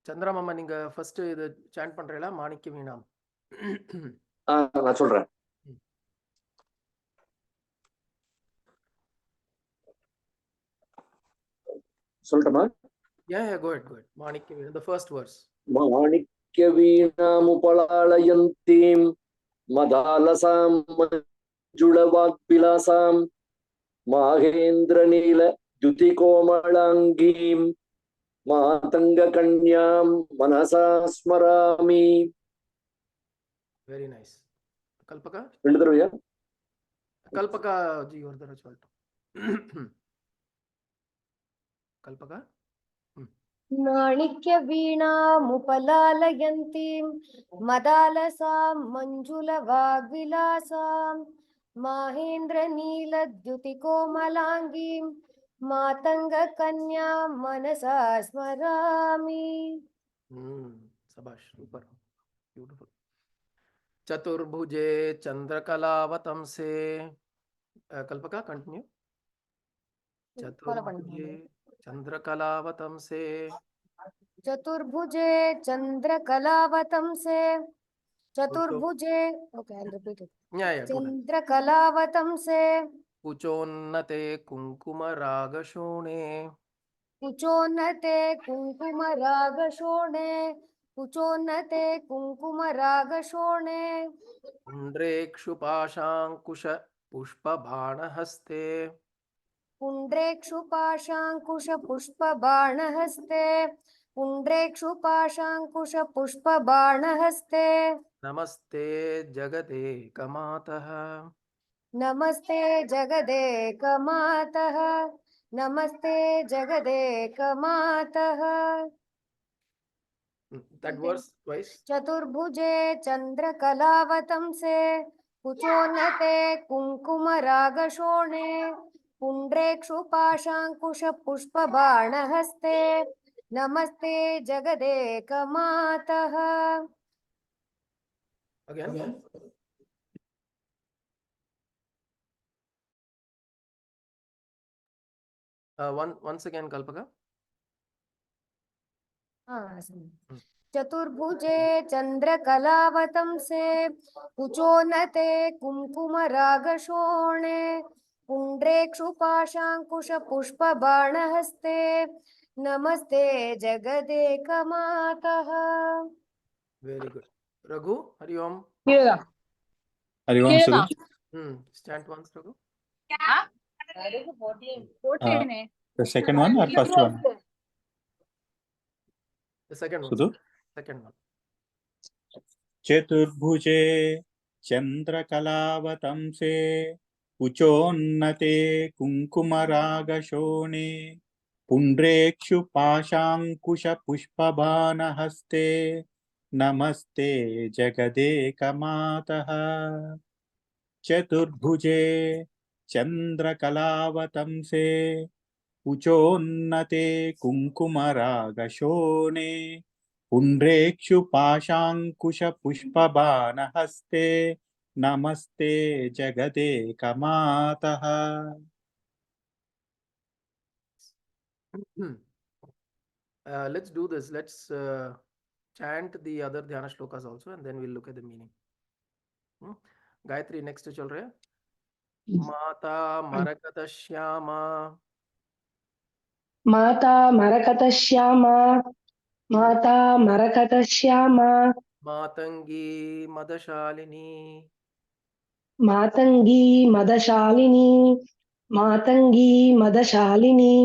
சந்திரமாமா நீங்க ஃபர்ஸ்ட் இது சாண்ட் பண்றீங்களா? மாணிக்க வீணாம். நான் சொல்றேன். சொல்லட்டுமா? Yeah, go ahead. Manikka வீணாம், the first verse. மாணிக்க வீணாமுபலாலயந்தீம் மதாலசாம் மஞ்சுளவாக்பிலாசாம் மாகேந்திர நீல த்யுதி கோமளாங்கீம் மாதங்க கன்யாம் மனசா ஸ்மராமி. Very nice. கல்பகா? ரெண்டு தடவையா? கல்பகா ஜி ஒரு தடவை சொல்லட்டும். கல்பகா? மாணிக்ய வீணாமுபலாலயந்தீம் மதாலசாம் மஞ்சுளவாக்விலாசாம் மாஹேந்திர நீலத்யுதி கோமலாங்கீம் மாதங்க கன்யாம் மனசா ஸ்மராமி. சபாஷ், சூப்பர், பியூட்டிஃபுல். चतुर्भुजे चंद्रकलावतंसे. कल्पका कंटिन्यू. चतुर्भुजे चंद्रकलावतंसे. चतुर्भुजे चंद्रकलावतंसे. चतुर्भुजे, okay, I'll repeat it. चंद्रकलावतंसे. कुचोन्नते कुङ्कुमरागशोणे. कुचोन्नते कुङ्कुमरागशोणे. कुचोन्नते कुङ्कुमरागशोणे. पुण्ड्रेक्षुपाशाङ्कुश पुष्पबाणहस्ते. पुण्ड्रेक्षुपाशाङ्कुश पुष्पबाणहस्ते. पुण्ड्रेक्षुपाशाङ्कुश पुष्पबाणहस्ते. नमस्ते जगदेकमातः. नमस्ते जगदेकमातः. नमस्ते जगदेकमातः. That verse twice. चतुर्भुजे चंद्रकलावतंसे. कुचोन्नते कुङ्कुमरागशोणे. पुण्ड्रेक्षुपाशाङ्कुश पुष्पबाणहस्ते. नमस्ते जगदेकमातः. Again. Once again, Kalpaka. चतुर्भुजे चंद्रकलावतंसे. कुचोन्नते कुङ्कुमरागशोणे. पुण्ड्रेक्षुपाशाङ्कुश पुष्पबाणहस्ते. नमस्ते जगदेकमातः. Very good. Raghu, Hari Om. Yeah. Hari Om, Sadhu. Stand once, Raghu. The second one or first one? The second one. Sadhu? Second one. Chaturbhuje Chandrakalavatамse Uchonnate Kunkumaragashone Pundrekshu Pashankusha Pushpabhanahaste Namaste Jagadekamataha. Chaturbhuje Chandrakalavatамse Uchonnate Kunkumaragashone Pundrekshu Pashankusha Pushpabhanahaste Namaste Jagadekamataha. Let's do this. Let's chant the other Dhyana shlokas also, and then we'll look at the meaning. Gayatri, next chal raha hai. Mata Marakata Shyama. Mata Marakata Shyama. Mata Marakata Shyama. Matangi Madashalini. Matangi Madashalini. Matangi Madashalini.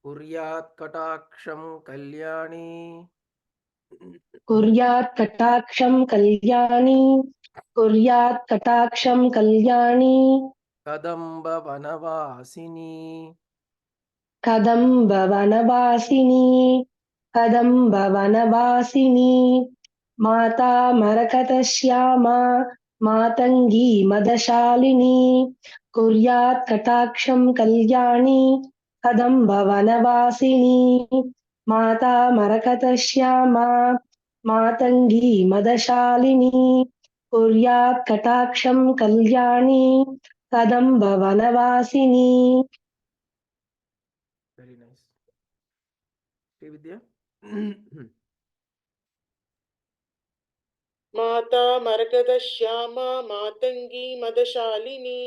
Kuryat Kataksham Kalyani. Kuryat Kataksham Kalyani. Kuryat Kataksham Kalyani. Kadamba Vanavasini. Kadamba Vanavasini. Kadamba Vanavasini. Mata Marakata Shyama. Matangi Madashalini. Kuryat Kataksham Kalyani. Kadamba Vanavasini. Mata Marakata Shyama. Matangi Madashalini. Kuryat Kataksham Kalyani. Kadamba Vanavasini. Very nice. Srividya. माता मरकतश्यामा मातंगी मदशालिनी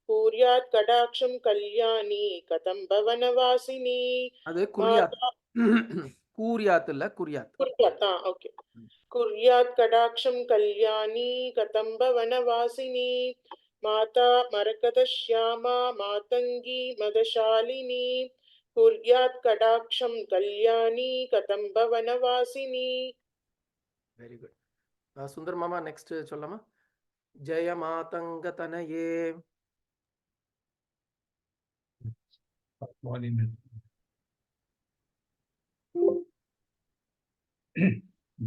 कुर्यात् कटाक्षं कल्याणी कथं भवनवासिनी அது குர்யாத். माता கூர்யாத் இல்ல குர்யாத். कुर्यात् okay कुर्यात् कटाक्षं कल्याणी कथं भवनवासिनी माता मरकतश्यामा मातंगी मदशालिनी कुर्यात् कटाक्षं कल्याणी कथं भवनवासिनी. Very good. Sundar Mama, next சொல்லமா. ஜெய மாதங்கதனயே.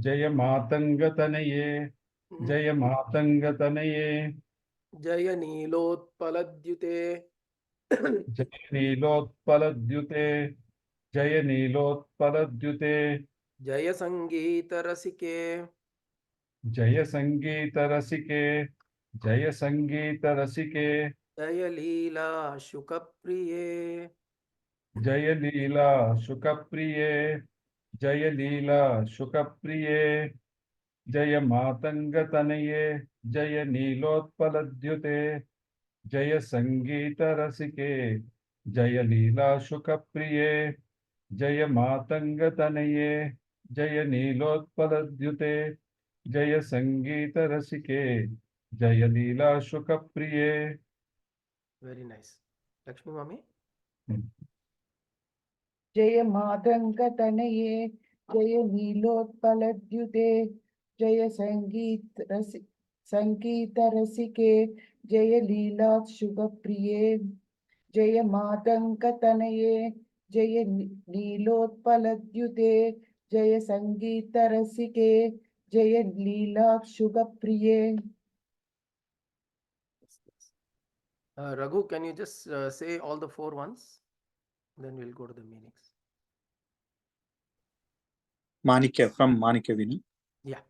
जय मातंगतनये जय मातंगतनये जय नीलोत्पलद्युते. जय नीलोत्पलद्युते जय नीलोत्पलद्युते जय संगीत रसिके. जय संगीत रसिके जय संगीत रसिके जय लीला शुकप्रिये. जय लीला शुकप्रिये जय लीला शुकप्रिये जय मातंगतनये जय नीलोत्पलद्युते जय संगीत रसिके जय लीला शुकप्रिये जय मातंगतनये जय नीलोत्पलद्युते जय संगीत रसिके जय लीला शुकप्रिये. Very nice. Lakshmi Mami. जय मातङ्गतनये जय नीलोत्पलद्युते जय संगीतरसिके जय लीलाशुभप्रिये जय मातङ्गतनये जय नीलोत्पलद्युते जय संगीतरसिके जय लीलाशुभप्रिये. Raghu, can you just say all the four ones? Then we'll go to the meanings. Manikya from Manikya Vinu. Yeah.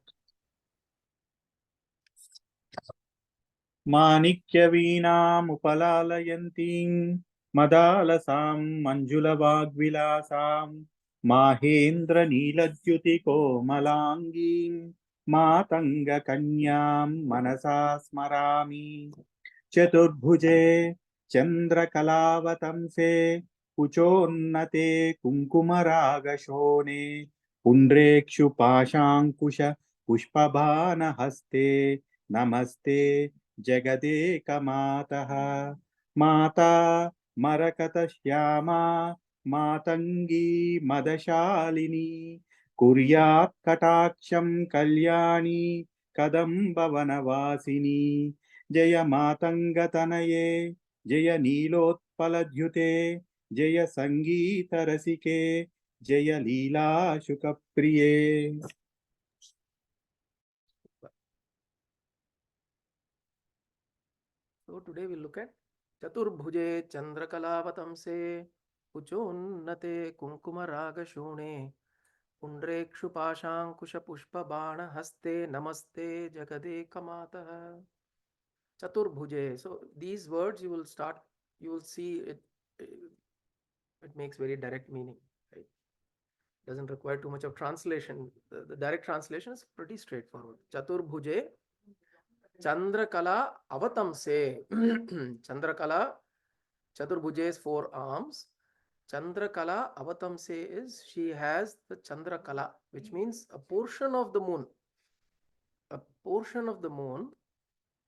माणिक्यवीणामुपलालयन्तीं मदालसां मञ्जुलवाग्विलासां माहेन्द्रनीलद्युतिकोमलाङ्गीं मातङ्गकन्यां मनसा स्मरामि. चतुर्भुजे चन्द्रकलावतंसे कुचोन्नते कुङ्कुमरागशोणे पुण्ड्रेक्षुपाशाङ्कुश पुष्पबाणहस्ते नमस्ते जगदेकमातः. माता मरकतश्यामा मातङ्गी मदशालिनी कुर्यात् कटाक्षं कल्याणी कदम्बवनवासिनी. जय मातङ्गतनये जय नीलोत्पलद्युते जय संगीतरसिके जय लीलाशुकप्रिये. So today we'll look at Chaturbhuje Chandrakalavathamse Uchonnate Kunkumaragashune Pundrekshupashankusha Pushpabana Haste Namaste Jagadekamata. Chaturbhuje. So these words you will see it makes very direct meaning, right? Doesn't require too much of translation. The direct translation is pretty straightforward. Chaturbhuje Chandrakala avatamse. Chandrakala, Chaturbhuje is 4 arms. Chandrakala avatamse is she has the Chandrakala, which means a portion of the moon. A portion of the moon,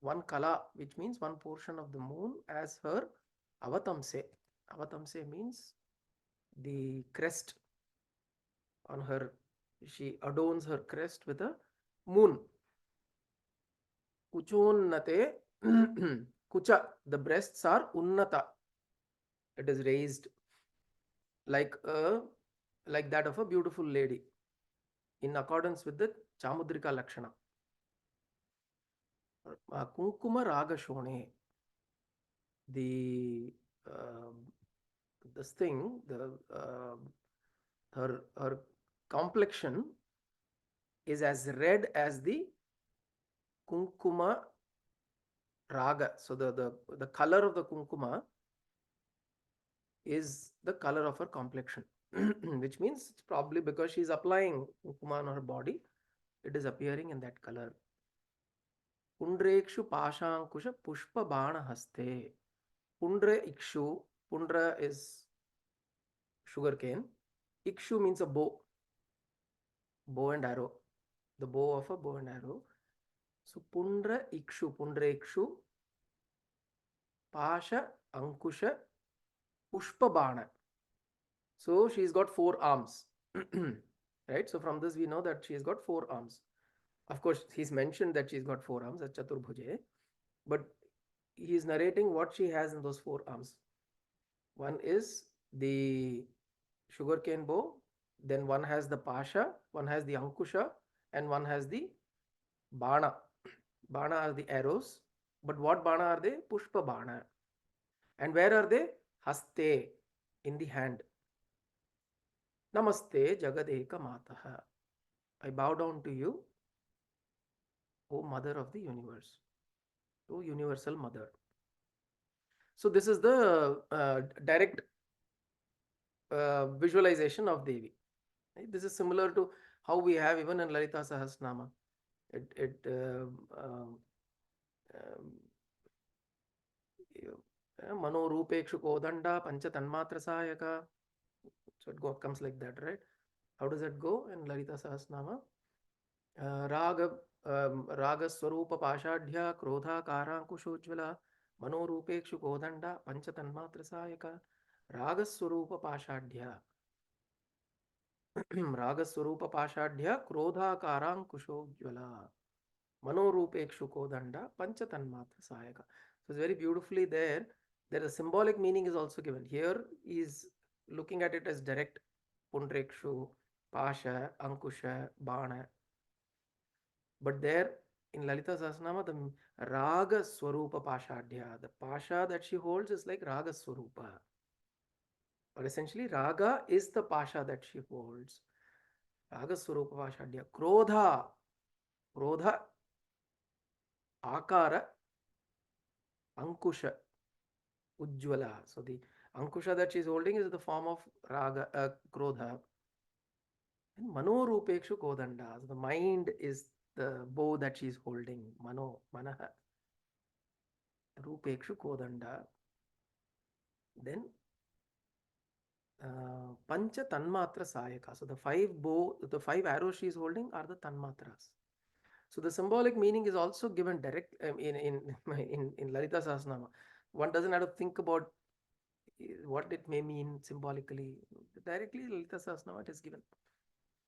one kala, which means one portion of the moon as her avatamse. Avatamse means the crest on her. She adorns her crest with a moon. Kuchonnate, kucha, the breasts are unnata. It is raised like that of a beautiful lady in accordance with the Chamudrika Lakshana. Kunkuma Ragashone, this thing, her complexion is as red as the Kunkuma Raga. So the color of the Kunkuma is the color of her complexion. which means it's probably because she's applying ukuma on her body, it is appearing in that color. Pundrekshu pashankusha pushpa bana haste. Pundra ikshu. Pundra is sugarcane. Ikshu means a bow. Bow and arrow. The bow of a bow and arrow. So Pundra ikshu. Pundra ikshu. Pasha ankusha pushpa bana. So she's got 4 arms. Right? So from this we know that she's got 4 arms. Of course, he's mentioned that she's got 4 arms, that's Chaturbhuje. But he's narrating what she has in those 4 arms. One is the sugarcane bow, then one has the pasha, one has the ankusha, and one has the bana. Bana are the arrows. But what bana are they? Pushpa bana. And where are they? Haste, in the hand. Namaste Jagadeka Mataha. I bow down to you, O Mother of the universe, O Universal Mother. So this is the direct visualization of Devi. Right? This is similar to how we have even in Lalita Sahasranama. Mano Rupekshu Kodanda Pancha Tanmatra Sayaka. So it comes like that, right? How does it go in Lalita Sahasranama? Raga Swarupa Pashadhya Krodha Karankushojvala Mano Rupekshu Kodanda Pancha Tanmatra Sayaka. Raga Swarupa Pashadhya. Raga Swarupa Pashadhya Krodha Karankushojvala Mano Rupekshu Kodanda Pancha Tanmatra Sayaka. So it's very beautifully there. There is a symbolic meaning is also given. Here is looking at it as direct Pundrekshu, Pasha, Ankusha, Bana. But there in Lalita Sahasranama, the Raga Swarupa Pashadhya, the Pasha that she holds is like Raga Swarupa. Or essentially, Raga is the Pasha that she holds. Raga Swarupa Pashadhya. Krodha. Krodha. Akara. Ankusha. Ujjvala. So the Ankusha that she is holding is the form of Raga, Krodha. And Mano Rupekshu Kodanda. So the mind is the bow that she is holding. Mano, Manaha. Rupekshu Kodanda. Then Pancha Tanmatra Sayaka. So the 5 arrows she is holding are the Tanmatras. So the symbolic meaning is also given direct in Lalita Sahasranama. One doesn't have to think about what it may mean symbolically. Directly Lalita Sahasranama it is given.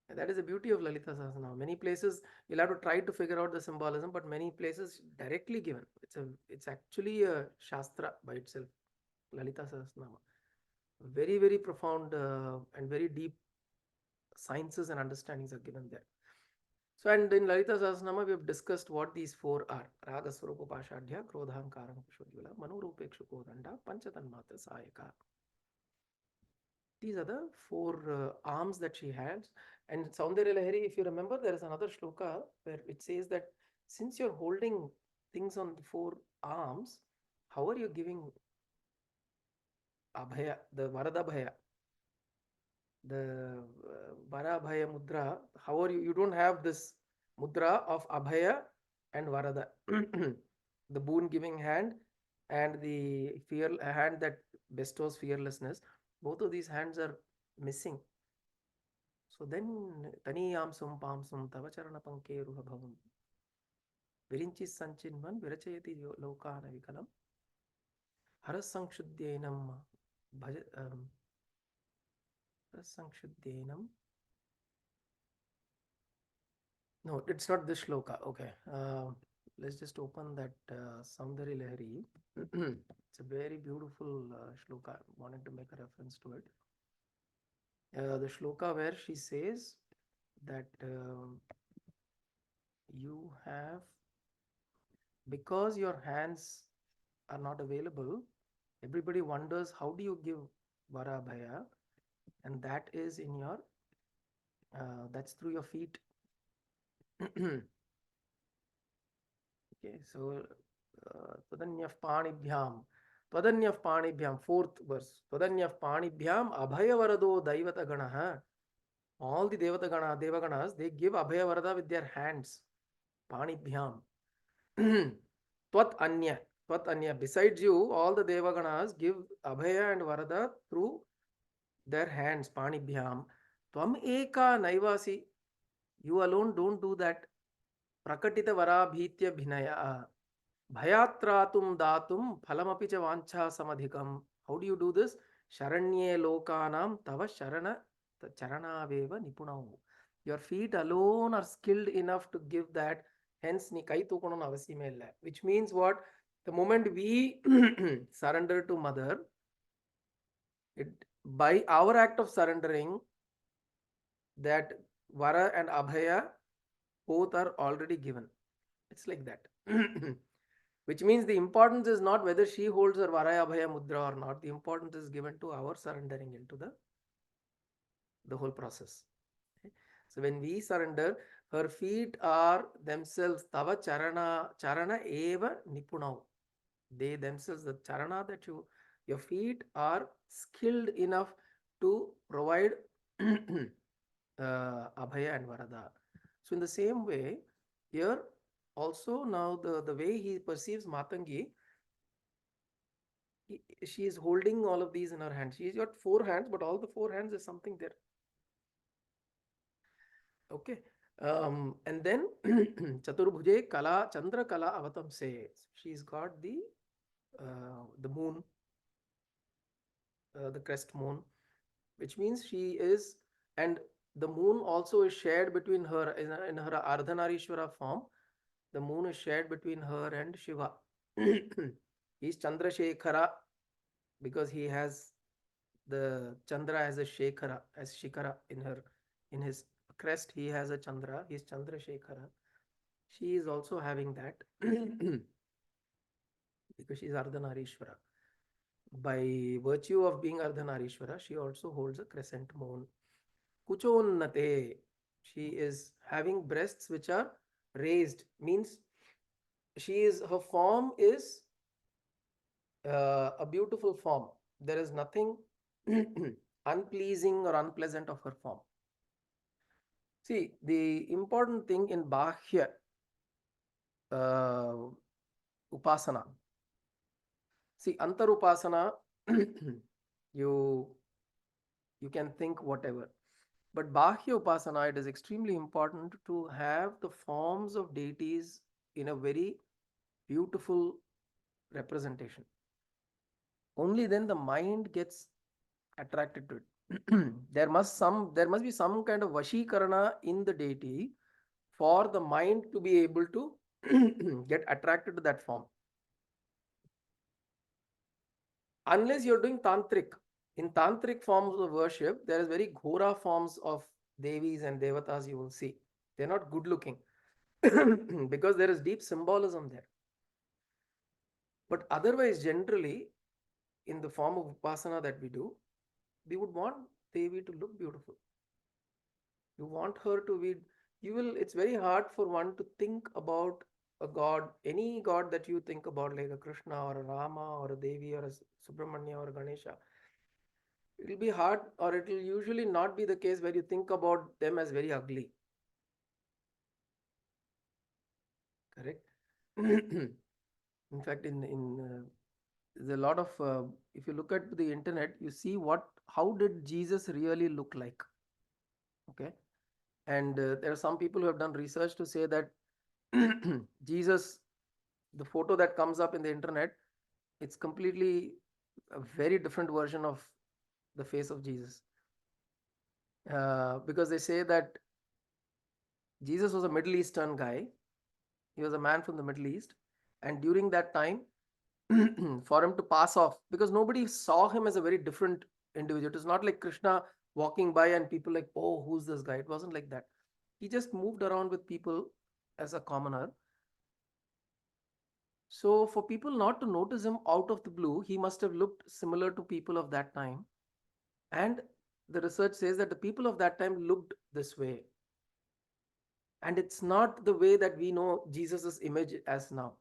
And that is the beauty of Lalita Sahasranama. Many places you'll have to try to figure out the symbolism, but many places directly given. It's actually a Shastra by itself. Lalita Sahasranama. Very, very profound and very deep sciences and understandings are given there. So, and in Lalita Sahasranama, we have discussed what these 4 are. Raga Swarupa Pashadhya, Krodhankaram Kushojvala, Mano Rupekshu Kodanda, Panchatanmatra Sayaka. These are the 4 arms that she has. And Saundarya Lahari, if you remember, there is another shloka where it says that since you're holding things on the 4 arms, how are you giving Abhaya, the Varadabhaya? The Varabhaya Mudra, how are you? You don't have this Mudra of Abhaya and Varada, the boon giving hand and the hand that bestows fearlessness. Both of these hands are missing. So then, Taniyam Sum Pamsum Tavacharana Panke Ruhabhavam Virinchi Sanchinman Virachayati Lokana Vikalam Harasangshuddyenam Harasangshuddyenam. No, it's not this shloka. Okay. Let's just open that Saundari Lahari. It's a very beautiful shloka. I wanted to make a reference to it. The shloka where she says that you have, because your hands are not available, everybody wonders how do you give Varabhaya, and that is in your, that's through your feet. Okay, so Tadanyaf Panibhyam Twadanyaf Panibhyam, fourth verse. Twadanyaf Panibhyam Abhayavarado Daivata Ganaha. All the Devaganas, they give Abhayavarada with their hands. Panibhyam. Tvat Anya. Tvat Anya. Besides you, all the Devaganas give Abhaya and Varada through their hands. Panibhyam. Tvam Eka Naivasi. You alone don't do that. Prakatita Varabhitya Bhinaya. Bhayatratum datum phalamapi cha vancha samadhikam. How do you do this? Sharanye lokanam tava charanaveva nipunau. Your feet alone are skilled enough to give that. Hence, ni kai tukonam avasime illa. Which means what? The moment we surrender to Mother, by our act of surrendering, that Vara and Abhaya both are already given. It's like that. Which means the importance is not whether she holds her Varaya Abhaya Mudra or not. The importance is given to our surrendering into the whole process. Okay? So when we surrender, her feet are themselves Tava Charana Eva Nipunau. They themselves, the Charana that your feet are skilled enough to provide Abhaya and Varada. So in the same way, here also now the way he perceives Matangi, she is holding all of these in her hands. She's got 4 hands, but all the 4 hands is something there. Okay. And then Chaturbhuje Kala Chandra Kala Avatam says she's got the moon, the crest moon, which means she is, and the moon also is shared between her in her Ardhanarishwara form. The moon is shared between her and Shiva. He's Chandrasekhara because he has the Chandra as a Shekhara, as Shikara in his crest. He has a Chandra. He's Chandrasekhara. She is also having that because she's Ardhanarishwara. By virtue of being Ardhanarishwara, she also holds a crescent moon. Kuchonnate. She is having breasts which are raised, means her form is a beautiful form. There is nothing unpleasing or unpleasant of her form. See, the important thing in Bahya Upasana. See, Antar Upasana, you can think whatever. But Bahya Upasana, it is extremely important to have the forms of deities in a very beautiful representation. Only then the mind gets attracted to it. There must be some kind of Vashikarana in the deity for the mind to be able to get attracted to that form. Unless you're doing tantric. In tantric forms of worship, there is very ghora forms of devis and devatas you will see. They're not good looking because there is deep symbolism there. But otherwise, generally, in the form of upasana that we do, we would want Devi to look beautiful. You want her to be, it's very hard for one to think about a god, any god that you think about, like a Krishna or a Rama or a Devi or a Subramanya or a Ganesha. It will be hard, or it will usually not be the case where you think about them as very ugly. Correct? In fact, there's a lot of, if you look at the internet, you see how did Jesus really look like? Okay. And there are some people who have done research to say that Jesus, the photo that comes up in the internet, it's completely a very different version of the face of Jesus. Because they say that Jesus was a Middle Eastern guy. He was a man from the Middle East. And during that time, for him to pass off, because nobody saw him as a very different individual. It was not like Krishna walking by and people like, oh, who's this guy? It wasn't like that. He just moved around with people as a commoner. So for people not to notice him out of the blue, he must have looked similar to people of that time. And the research says that the people of that time looked this way. And it's not the way that we know Jesus's image as now.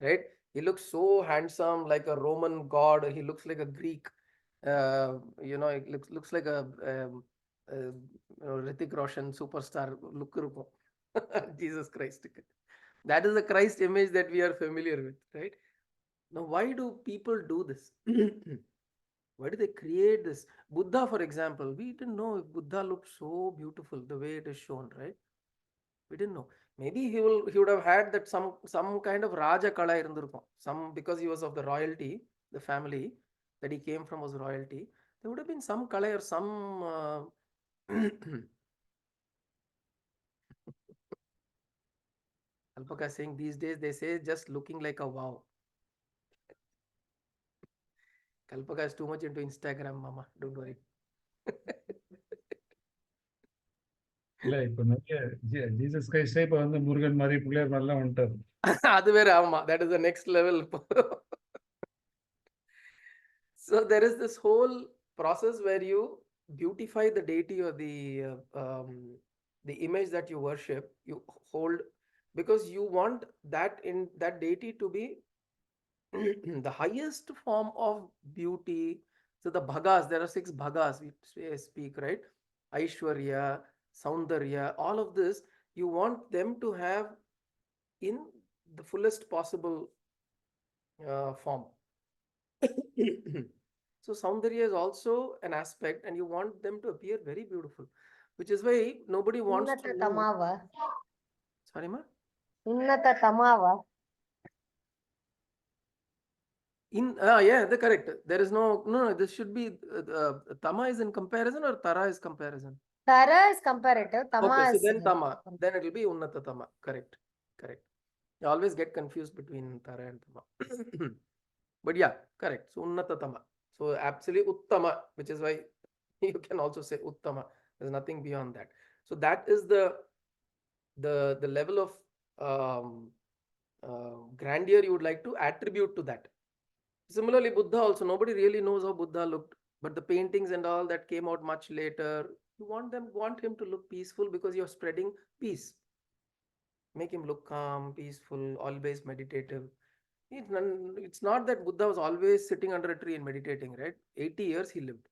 Right? He looks so handsome, like a Roman god. He looks like a Greek. It looks like a Hrithik Roshan superstar look. Irukum. Jesus Christ. That is the Christ image that we are familiar with, right? Now, why do people do this? Why do they create this? Buddha, for example, we didn't know if Buddha looked so beautiful the way it is shown, right? We didn't know. Maybe he would have had that some kind of Raja Kala irundirukum. Some, because he was of the royalty, the family that he came from was royalty. There would have been some Kala or some Alpaka saying these days they say just looking like a wow. Kalpaka is too much into Instagram, mama. Don't worry. இல்ல இப்ப நிறைய Jesus கிரைஸ்டே இப்ப வந்து முருகன் மாதிரி பிள்ளையார் மாதிரிலாம் வந்துட்டாரு. அது வேற, ஆமா. That is the next level. So there is this whole process where you beautify the deity or the image that you worship, you hold, because you want that deity to be the highest form of beauty. So the bhagas, there are 6 bhagas we speak, right? Aishwarya, Saundarya, all of this, you want them to have in the fullest possible form. So Saundarya is also an aspect, and you want them to appear very beautiful, which is why nobody wants to know. Tamava. Sorry, ma? Unnata Tamava. Yeah, the correct. There is no, this should be Tama is in comparison or Tara is comparison? Tara is comparative. Tama Okay, so is then Tama. Then it will be Unnata Tama. Correct. You always get confused between Tara and Tama. But yeah, correct. So Unnata Tama. So absolutely Uttama, which is why you can also say Uttama. There's nothing beyond that. So that is the level of grandeur you would like to attribute to that. Similarly, Buddha also, nobody really knows how Buddha looked, but the paintings and all that came out much later. You want him to look peaceful because you're spreading peace. Make him look calm, peaceful, always meditative. It's not that Buddha was always sitting under a tree and meditating, right? 80 years he lived.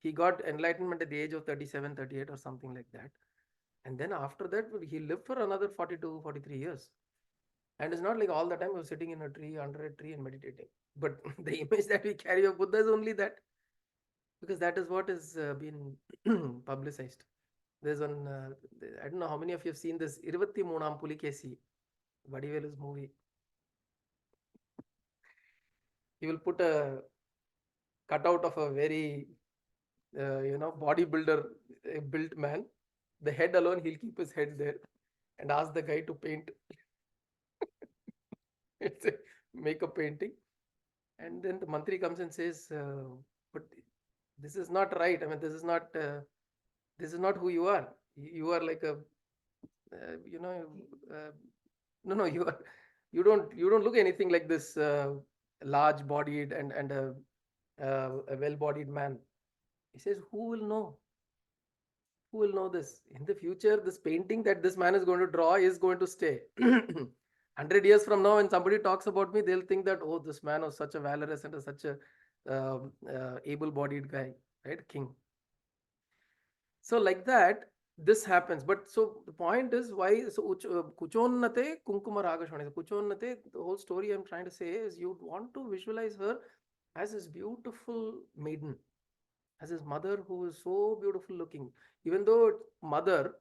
He got enlightenment at the age of 37, 38 or something like that. And then after that, he lived for another 42, 43 years. And it's not like all the time he was sitting in a tree, under a tree and meditating. But the image that we carry of Buddha is only that, because that is what has been publicized. There's one, I don't know how many of you have seen this Irvatti Moonam Pulikesi, Vadivelu's movie. He will put a cutout of a very, bodybuilder built man. The head alone, he'll keep his head there and ask the guy to paint. Make a painting. And then the mantri comes and says, but this is not right. I mean, this is not who you are. You are like a, no, you don't look anything like this large bodied and a well-bodied man. He says, who will know? Who will know this? In the future, this painting that this man is going to draw is going to stay. 100 years from now, when somebody talks about me, they'll think that, oh, this man was such a valorous and such a able-bodied guy, right? King. So like that, this happens. But so the point is why, so Kuchonnate Kunkuma Ragashwani. Kuchonnate, the whole story I'm trying to say is you want to visualize her as this beautiful maiden, as his mother who is so beautiful looking. Even though mother,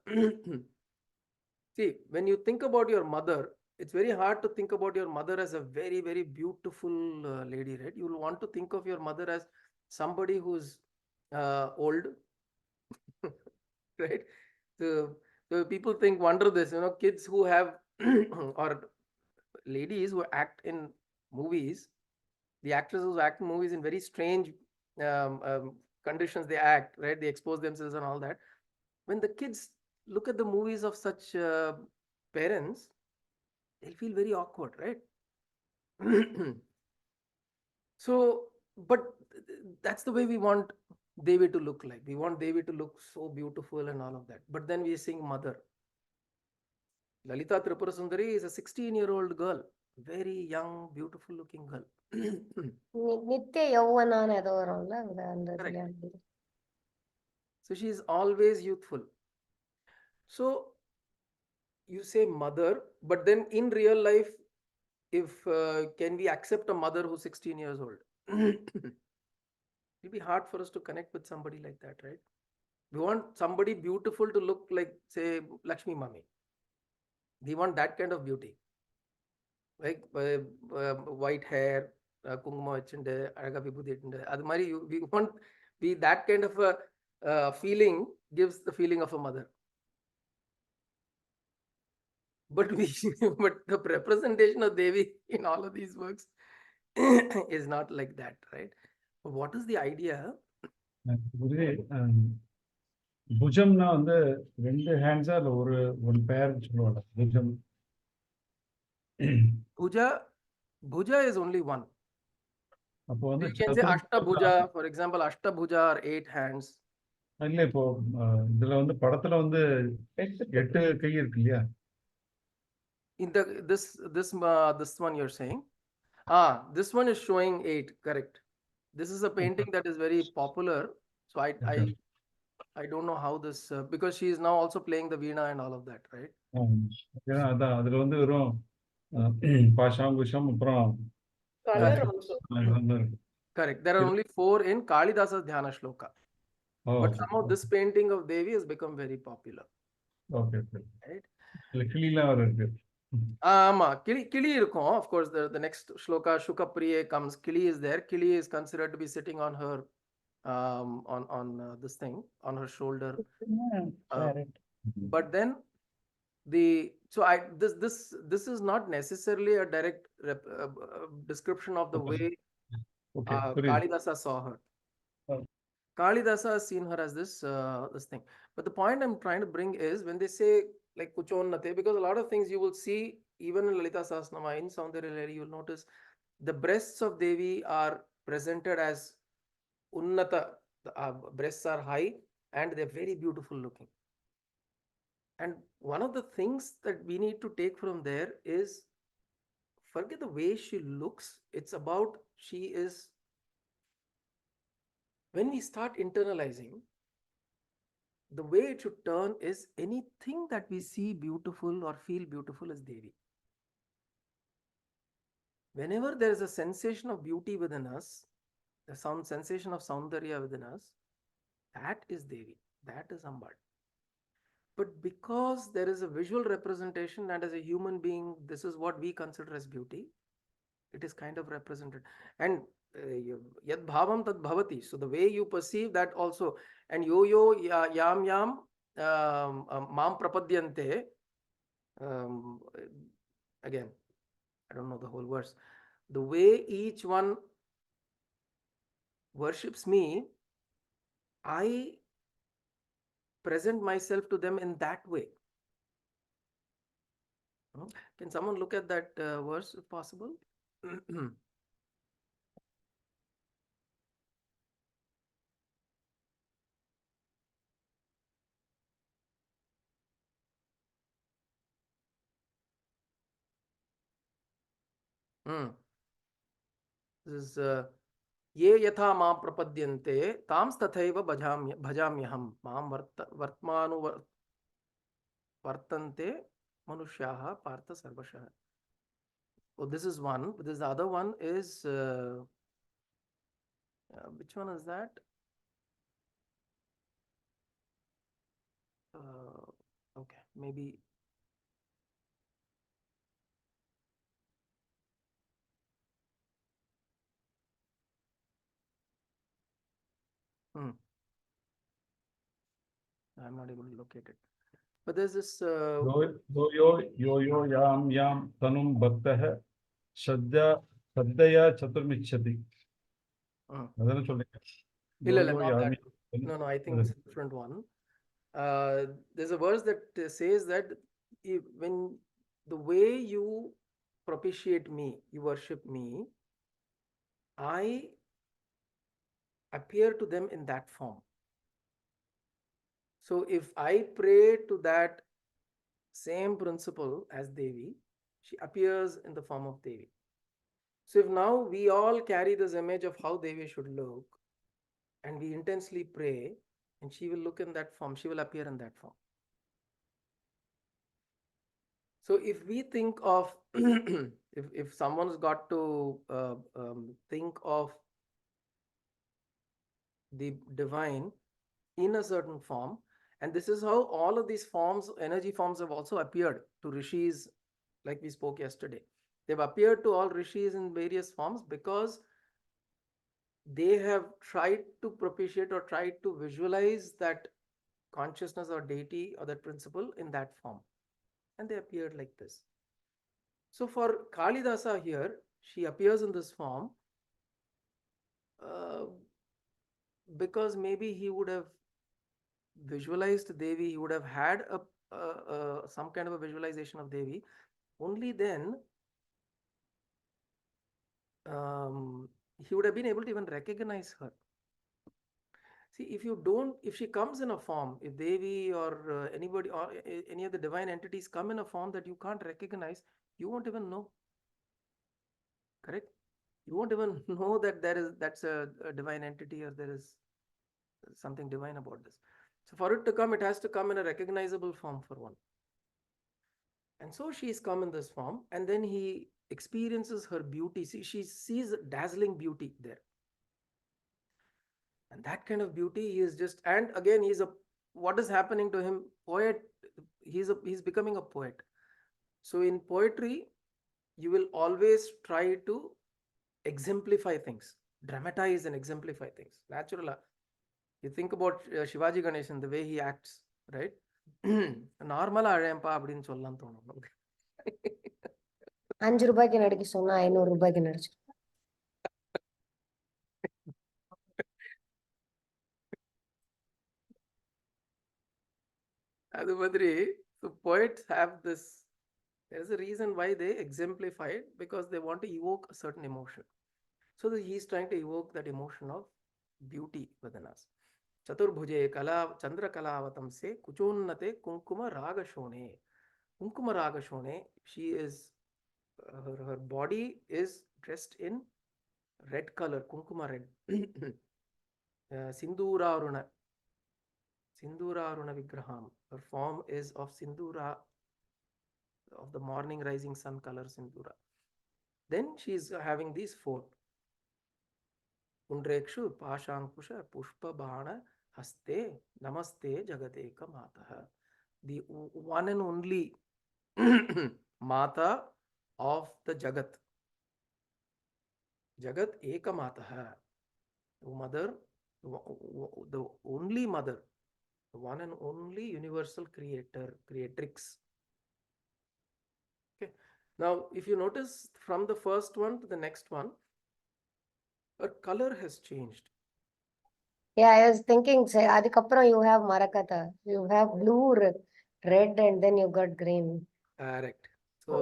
see, when you think about your mother, it's very hard to think about your mother as a very, very beautiful lady, right? You will want to think of your mother as somebody who's old, right? So people wonder this, kids who have, or ladies who act in movies, the actresses who act in movies in very strange conditions they act, right? They expose themselves and all that. When the kids look at the movies of such parents, they'll feel very awkward, right? So, but that's the way we want Devi to look like. We want Devi to look so beautiful and all of that. But then we sing Mother. Lalita Tripura Sundari is a 16-year-old girl. very young, beautiful looking girl. நித்திய யௌவனான்னு ஏதோ வரும்ல அந்த Correct. இதுல. So she is always youthful. So you say mother, but then in real life, if can we accept a mother who's 16 years old? It'll be hard for us to connect with somebody like that, right? We want somebody beautiful to look like, say, Lakshmi Mami. We want that kind of beauty, like white hair, kunguma vechinde, alaga vibhuthi ittinde. Adu mari we want that kind of a feeling gives the feeling of a mother. But we, but the representation of Devi in all of these works is not like that, right? What is the idea? குருவே, புஜம்னா வந்து 2 ஹேண்ட்ஸா இல்ல ஒரு பேர் சொல்லுவாங்க புஜம். Bhuja is only one. அப்போ வந்து You can say Ashtabhuja, for example, Ashtabhuja are 8 hands. இல்ல இப்போ இதுல வந்து படத்துல வந்து 8 கை இருக்கு இல்லையா? In this one you're saying, this one is showing 8, correct? This is a painting that is very popular. So I don't know how this because she is now also playing the veena and all of that, right? ஏன்னா அதான் அதுல வந்து வெறும் பாஷாம் குஷம் அப்புறம் Color Correct. also. இருக்கு. Correct. There are only 4 in Kalidasa's Dhyana Shloka. But somehow this painting of Devi has become very popular. Okay Right? கிளிலாம் வர இருக்கு. ஆமா kili இருக்கும். Of course, the next shloka Shukapriye comes. Kili is there. Kili is considered to be sitting on her on this thing on her shoulder. But then this is not necessarily a direct description of the way Kalidasa saw her. Kalidasa has seen her as this thing. But the point I'm trying to bring is when they say like Kuchonnate, because a lot of things you will see even in Lalita Sahasranama, in Saundarya Lahari, you'll notice the breasts of Devi are presented as Unnata. The breasts are high and they're very beautiful looking. And one of the things that we need to take from there is forget the way she looks. It's about she is. When we start internalizing, the way it should turn is anything that we see beautiful or feel beautiful is Devi. Whenever there is a sensation of beauty within us, the sensation of Saundarya within us, that is Devi, that is Ambad. But because there is a visual representation and as a human being, this is what we consider as beauty, it is kind of represented. And yad bhavam tad bhavati. So the way you perceive that also. And yo yam mam prapadyante. Again, I don't know the whole verse. The way each one worships me, I present myself to them in that way. Can someone look at that verse if possible? This is ye yatha maam prapadyante tams tathaiva bhajamyaham maam vartmanu vartante manushyaha partha sarvashah. Oh, this is one. This other one is which one is that? Okay, maybe. I'm not able to locate it. But there's this. yo yam tanum bhaktah shraddhaya chaturmichati. அதானே சொல்றீங்க? No, I think it's a different one. There's a verse that says that when the way you propitiate me, you worship me, I appear to them in that form. So if I pray to that same principle as Devi, she appears in the form of Devi. So if now we all carry this image of how Devi should look, and we intensely pray, and she will look in that form, she will appear in that form. So if we think of, if someone's got to think of the divine in a certain form, and this is how all of these forms, energy forms, have also appeared to rishis, like we spoke yesterday. They've appeared to all rishis in various forms because they have tried to propitiate or tried to visualize that consciousness or deity or that principle in that form, and they appeared like this. So for Kalidasa here, she appears in this form because maybe he would have visualized Devi, he would have had some kind of a visualization of Devi. Only then he would have been able to even recognize her. See, if she comes in a form, if Devi or anybody or any of the divine entities come in a form that you can't recognize, you won't even know. Correct? You won't even know that that's a divine entity or there is something divine about this. So for it to come, it has to come in a recognizable form for one. And so she's come in this form, and then he experiences her beauty. See, she sees dazzling beauty there. And that kind of beauty, he is just, and again, what is happening to him? Poet, he's becoming a poet. So in poetry, you will always try to exemplify things, dramatize and exemplify things. Natural. You think about Shivaji Ganeshan, the way he acts, right? Normal அழேம்பா அப்படின்னு சொல்லலாம் தோணும் நமக்கு. 5 ரூபாய்க்கு நடிக்க சொன்னா 500 ரூபாய்க்கு நடிச்சு. அது மாதிரி, so poets have this, there's a reason why they exemplify it, because they want to evoke a certain emotion. So he's trying to evoke that emotion of beauty within us. Chaturbhuje kala chandra kalavatam se kuchunnate kunkuma ragashone. Kunkuma ragashone, she is, her body is dressed in red color, kunkuma red. Sinduraruna vigraham. Her form is of sindura, of the morning rising sun color sindura. Then she is having these 4. Undrekshu pashankusha pushpa bhana haste namaste jagadeka mataha. The one and only mata of the jagat. Jagat eka mataha. Mother, the only mother, the one and only universal creator, creatrix. Okay. Now, if you notice from the first one to the next one, her color has changed. Yeah, I was thinking, say, அதுக்கப்புறம் you have Marakatha. You have blue, red, and then you got green. Correct. So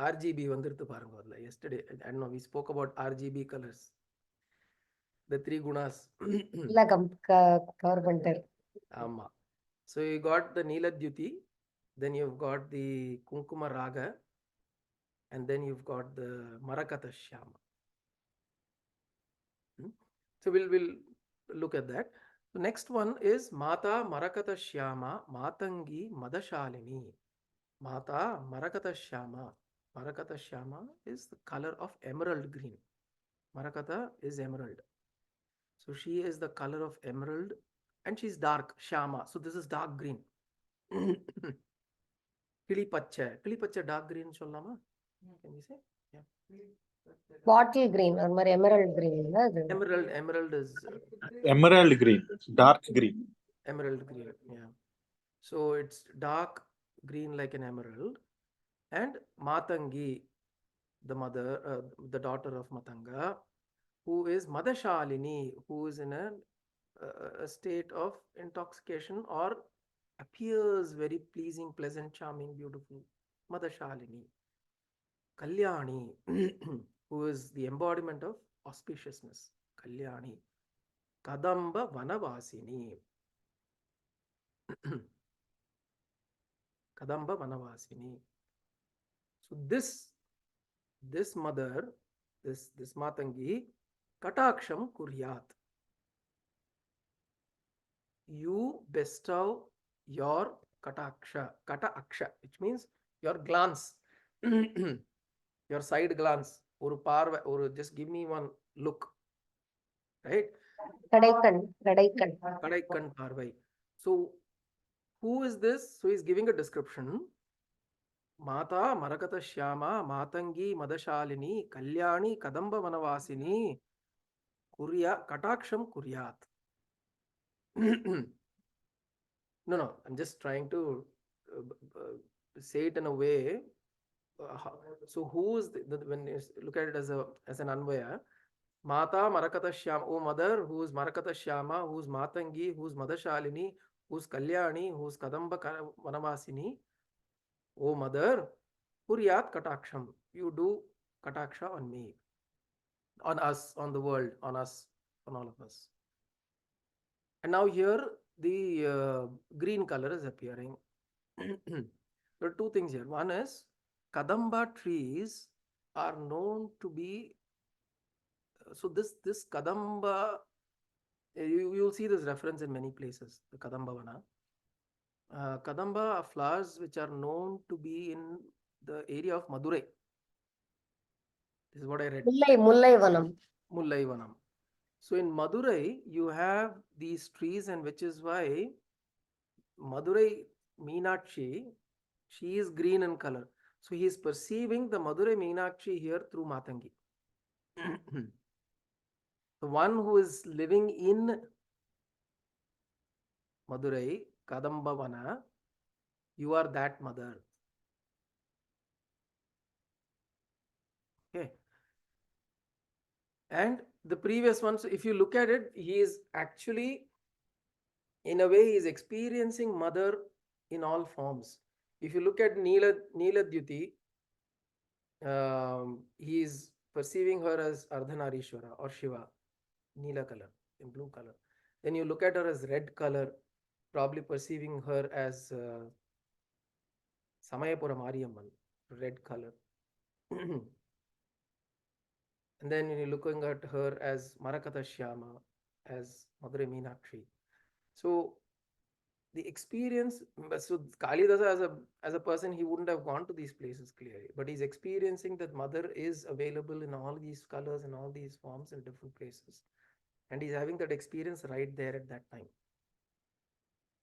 RGB வந்துருது பாருங்க அதுல. Yesterday, I don't know, we spoke about RGB colors. The 3 gunas. இல்ல cover பண்ணிட்டாரு. Amma. So you got the Neeladyuti, then you've got the Kunkuma Raga, and then you've got the Marakatha Shyama. So we'll look at that. The next one is Mata Marakatha Shyama Matangi Madashalini. Mata Marakatha Shyama. Marakatha Shyama is the color of emerald green. Marakatha is emerald. So she is the color of emerald, and she's dark, Shyama. So this is dark green. Kilipacha dark green சொல்லலாமா? Can we say? Yeah. Bottle green or மாதிரி emerald green இல்ல அது. Emerald is Emerald green, dark green. Emerald green, yeah. So it's dark green like an emerald. And Matangi, the mother, the daughter of Matanga, who is Madashalini, who is in a state of intoxication or appears very pleasing, pleasant, charming, beautiful. Madashalini. Kalyani, who is the embodiment of auspiciousness. Kalyani. Kadamba Vanavasini. Kadamba Vanavasini. So this mother, this Matangi, kataksham kuryat. You bestow your kata-aksha, which means your glance, your side glance, or just give me one look, right? Kadaikan parvai. So who is this? So he's giving a description. Mata Marakata Shyama, Matangi Madashalini, Kalyani Kadamba Vanavasini, Kataksham Kuryat. No, I'm just trying to say it in a way. So who is when you look at it as an Anvaya, Mata Marakata Shyama, oh mother, who's Marakata Shyama, who's Matangi, who's Madashalini, who's Kalyani, who's Kadamba Vanavasini, oh mother, Kuryat Kataksham, you do Kataksha on me, on us, on the world, on us, on all of us. And now here the green color is appearing. There are two things here. One is Kadamba trees are known to be, so this Kadamba, you'll see this reference in many places, the Kadamba Vana. Kadamba are flowers which are known to be in the area of Madurai. This is what I read. Mullai Vanam. Mullai Vanam. So in Madurai, you have these trees, and which is why Madurai Meenakshi, she is green in color. So he is perceiving the Madurai Meenakshi here through Matangi. The one who is living in Madurai, Kadambavana, you are that mother. Okay. And the previous one, so if you look at it, he is actually, in a way, he is experiencing mother in all forms. If you look at Neela Dyuti, he is perceiving her as Ardhanarishwara or Shiva, Neela color, in blue color. Then you look at her as red color, probably perceiving her as Samayapura Mariamman, red color. And then you're looking at her as Marakata Shyama, as Madurai Meenakshi. So the experience, so Kalidasa as a person, he wouldn't have gone to these places clearly, but he's experiencing that mother is available in all these colors and all these forms in different places. And he's having that experience right there at that time.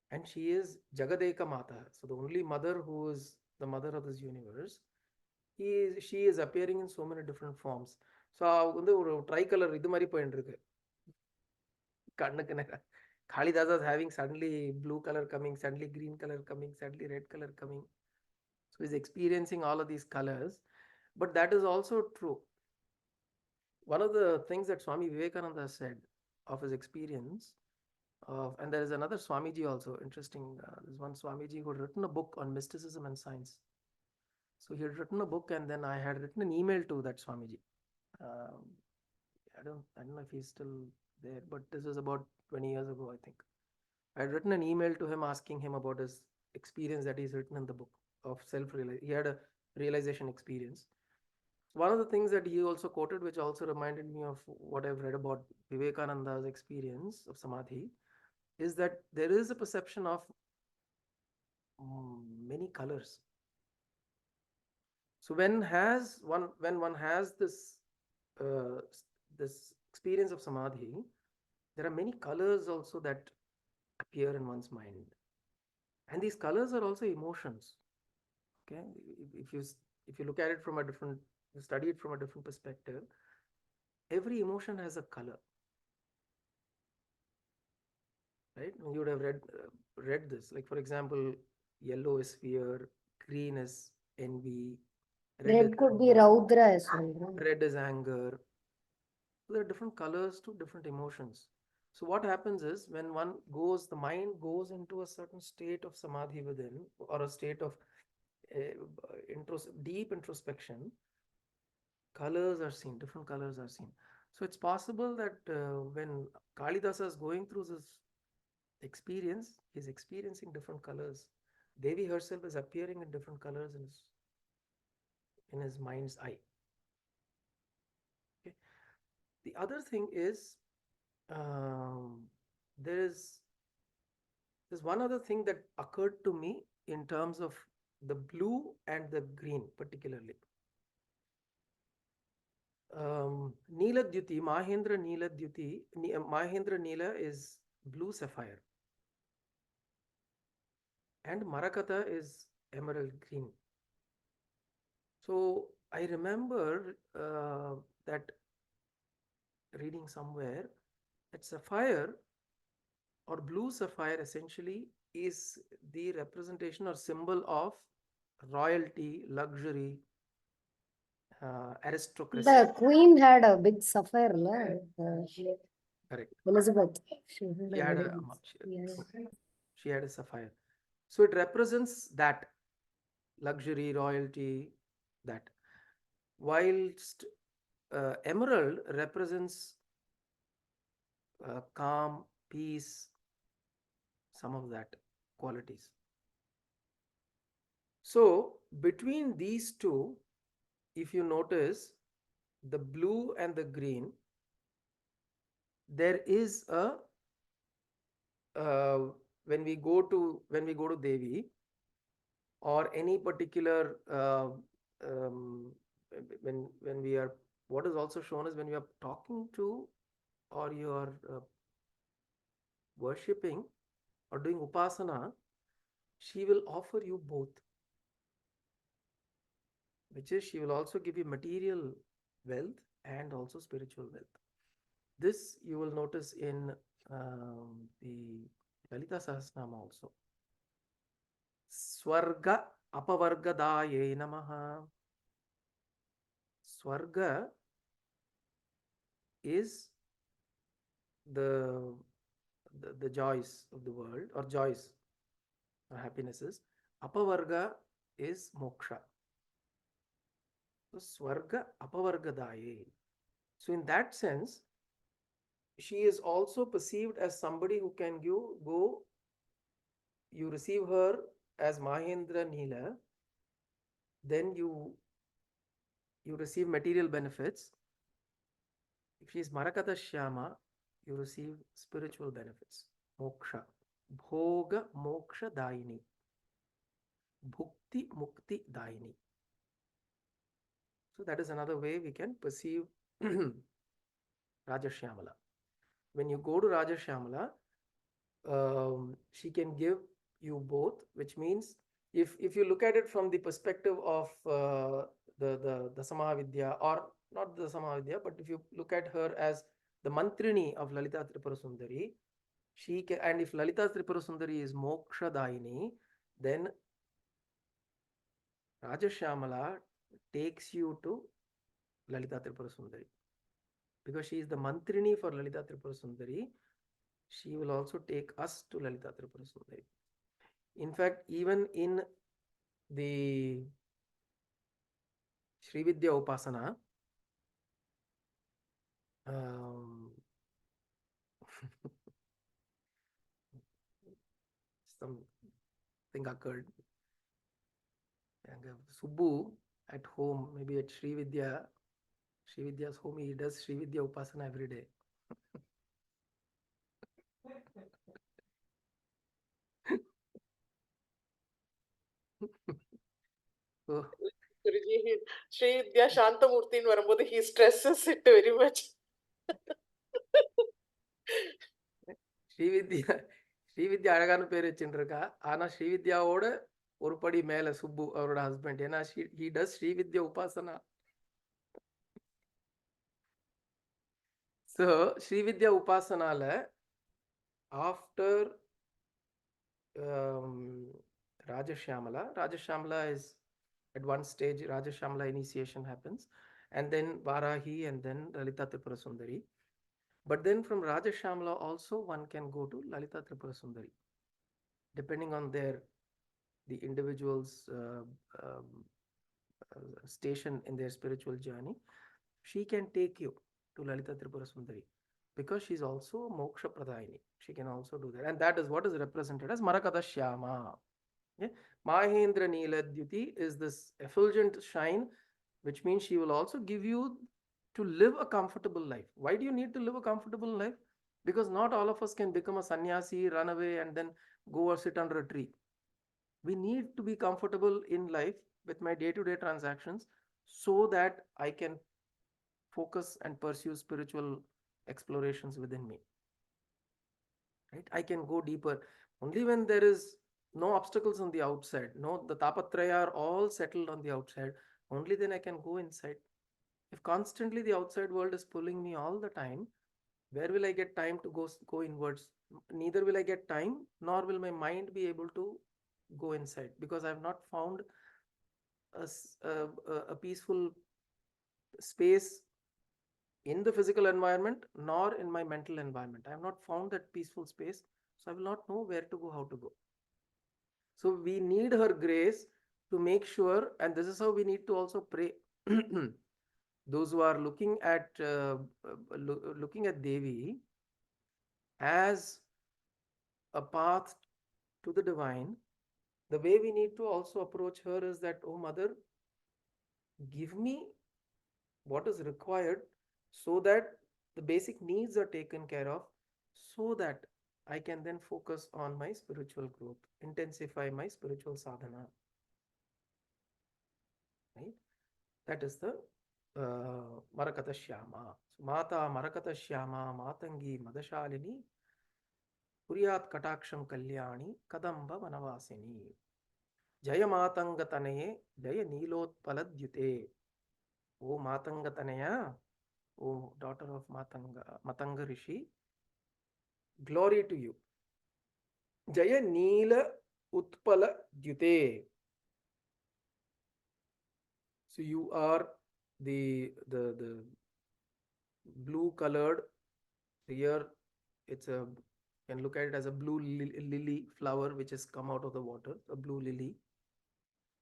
And she is Jagadeka Mata. So the only mother who is the mother of this universe, she is appearing in so many different forms. So ஒரு tricolor இது மாதிரி போயிட்டு இருக்கு கண்ணுக்கு நேரா. Kalidasa is having suddenly blue color coming, suddenly green color coming, suddenly red color coming. So he's experiencing all of these colors. But that is also true. One of the things that Swami Vivekananda said of his experience, and there is another Swamiji also, interesting, there's one Swamiji who had written a book on mysticism and science. So he had written a book, and then I had written an email to that Swamiji. I don't know if he's still there, but this was about 20 years ago, I think. I had written an email to him asking him about his experience that he's written in the book of self-realization. He had a realization experience. One of the things that he also quoted, which also reminded me of what I've read about Vivekananda's experience of Samadhi, is that there is a perception of many colors. So when one has this experience of Samadhi, there are many colors also that appear in one's mind, and these colors are also emotions. Okay, if you look at it from a different, you study it from a different perspective, every emotion has a color, right? You would have read this, like for example, yellow is fear, green is envy, Red could be Raudra as well. red is anger. There are different colors to different emotions. So what happens is when the mind goes into a certain state of samadhi within, or a state of deep introspection, colors are seen, different colors are seen. So it's possible that when Kalidasa is going through this experience, he's experiencing different colors. Devi herself is appearing in different colors in his mind's eye. Okay. The other thing is, there's one other thing that occurred to me in terms of the blue and the green particularly. Neela Dyuti, Mahendra Neela Dyuti, Mahendra Neela is blue sapphire, and Marakata is emerald green. So I remember that reading somewhere that sapphire or blue sapphire essentially is the representation or symbol of royalty, luxury, aristocracy. The queen had a big sapphire, no? Correct. Elizabeth. She had very a, big- yeah. she had a sapphire. So it represents that luxury, royalty, that. Whilst emerald represents calm, peace, some of that qualities. So between these two, if you notice the blue and the green, there is a when we go to Devi or any particular when we are, what is also shown is when we are talking to or you are worshipping or doing upasana, she will offer you both, which is she will also give you material wealth and also spiritual wealth. This you will notice in the Lalita Sahasranama also. Swarga apavargadaye namaha. Swarga is the joys of the world, or joys or happinesses. Apavarga is moksha. So Swarga apavargadaye. So in that sense, she is also perceived as somebody who can go, you receive her as Mahendra Neela, then you receive material benefits. If she is Marakata Shyama, you receive spiritual benefits. Moksha. Bhoga moksha daini. Bhukti mukti daini. So that is another way we can perceive Rajashyamala. When you go to Rajashyamala, she can give you both, which means if you look at it from the perspective of the Samavidya, or not the Samavidya, but if you look at her as the Mantrini of Lalita Tripura Sundari, she can, and if Lalita Tripura Sundari is Moksha Daini, then Rajashyamala takes you to Lalita Tripura Sundari. Because she is the Mantrini for Lalita Tripura Sundari, she will also take us to Lalita Tripura Sundari. In fact, even in the Sri Vidya Upasana, something occurred. And Subbu at home, maybe at Sri Vidya's home, he does Sri Vidya Upasana every day. So, Guruji, Sri Vidya Shantamurthin varumbodhu, he stresses it very much. Srividya அழகான பேர் வச்சுருக்கா. ஆனா ஸ்ரீவித்யாவோட ஒரு படி மேல சுப்பு அவரோட husband. ஏன்னா he does Srividya உபாசனா. So Srividya உபாசனால after Rajashyamala is at one stage, Rajashyamala initiation happens, and then Varahi, and then Lalita Tripura Sundari. But then from Rajashyamala also one can go to Lalita Tripura Sundari, depending on the individual's station in their spiritual journey. She can take you to Lalita Tripura Sundari because she's also Moksha Pradayini. She can also do that, and that is what is represented as Marakata Shyama. Yeah? Mahendra Neela Dyuti is this effulgent shine which means she will also give you to live a comfortable life. Why do you need to live a comfortable life? Because not all of us can become a sannyasi, run away, and then go or sit under a tree. We need to be comfortable in life with my day-to-day transactions so that I can focus and pursue spiritual explorations within me. Right? I can go deeper only when there is no obstacles on the outside. No, the tapatraya are all settled on the outside. Only then I can go inside. If constantly the outside world is pulling me all the time, where will I get time to go inwards? Neither will I get time, nor will my mind be able to go inside, because I have not found a peaceful space in the physical environment nor in my mental environment. I have not found that peaceful space, so I will not know where to go, how to go. So we need her grace to make sure, and this is how we need to also pray. Those who are looking at Devi as a path to the divine, the way we need to also approach her is that, oh Mother, give me what is required so that the basic needs are taken care of, so that I can then focus on my spiritual growth, intensify my spiritual sadhana. Right? That is the Marakata Shyama. So, Mata Marakata Shyama Matangi Madashalini Puryat Kataksham Kalyani Kadamba Vanavasini Jaya Matangatanaye Jaya Nilotpaladyute. O Matangatanaya, O daughter of Matanga Rishi, glory to you. Jaya Neela Utpala Dyute. So you are the blue colored. Here it's a, you can look at it as a blue lily flower which has come out of the water, a blue lily.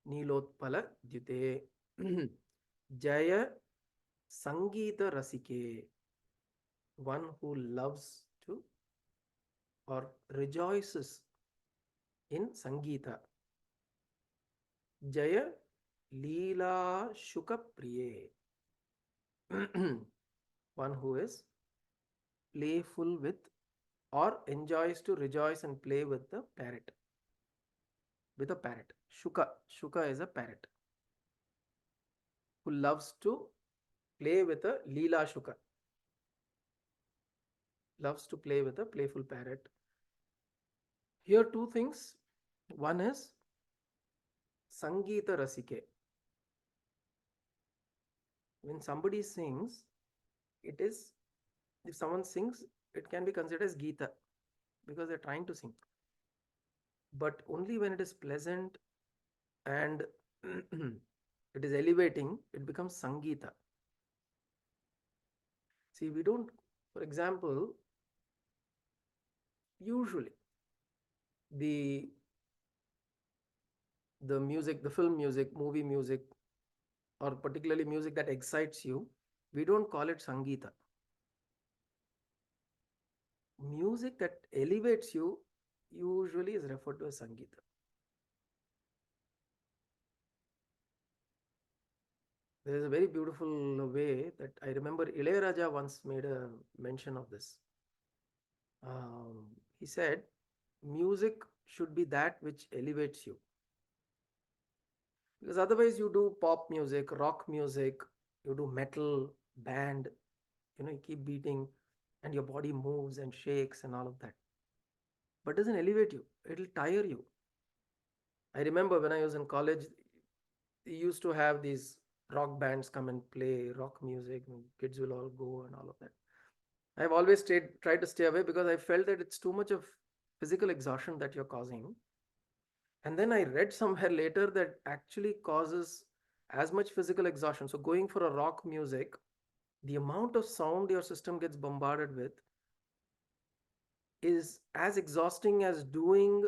Neelotpala Dyute. Jaya Sangeeta Rasike, one who loves to or rejoices in Sangeeta. Jaya Leela Shuka Priye, one who is playful with or enjoys to rejoice and play with the parrot. With a parrot. Shuka is a parrot who loves to play with a Leela Shuka. Loves to play with a playful parrot. Here two things. One is Sangeeta Rasike. When somebody sings, it is, if someone sings, it can be considered as Gita because they're trying to sing. But only when it is pleasant and it is elevating, it becomes Sangeeta. See, we don't, for example, usually the music, the film music, movie music, or particularly music that excites you, we don't call it Sangeeta. Music that elevates you usually is referred to as Sangeeta. There is a very beautiful way that I remember Ilayaraja once made a mention of this. He said, music should be that which elevates you. Because otherwise you do pop music, rock music, you do metal, band, you keep beating and your body moves and shakes and all of that. But doesn't elevate you. It'll tire you. I remember when I was in college, we used to have these rock bands come and play rock music, and kids will all go and all of that. I've always tried to stay away because I felt that it's too much of physical exhaustion that you're causing. And then I read somewhere later that actually causes as much physical exhaustion. So going for a rock music, the amount of sound your system gets bombarded with is as exhausting as doing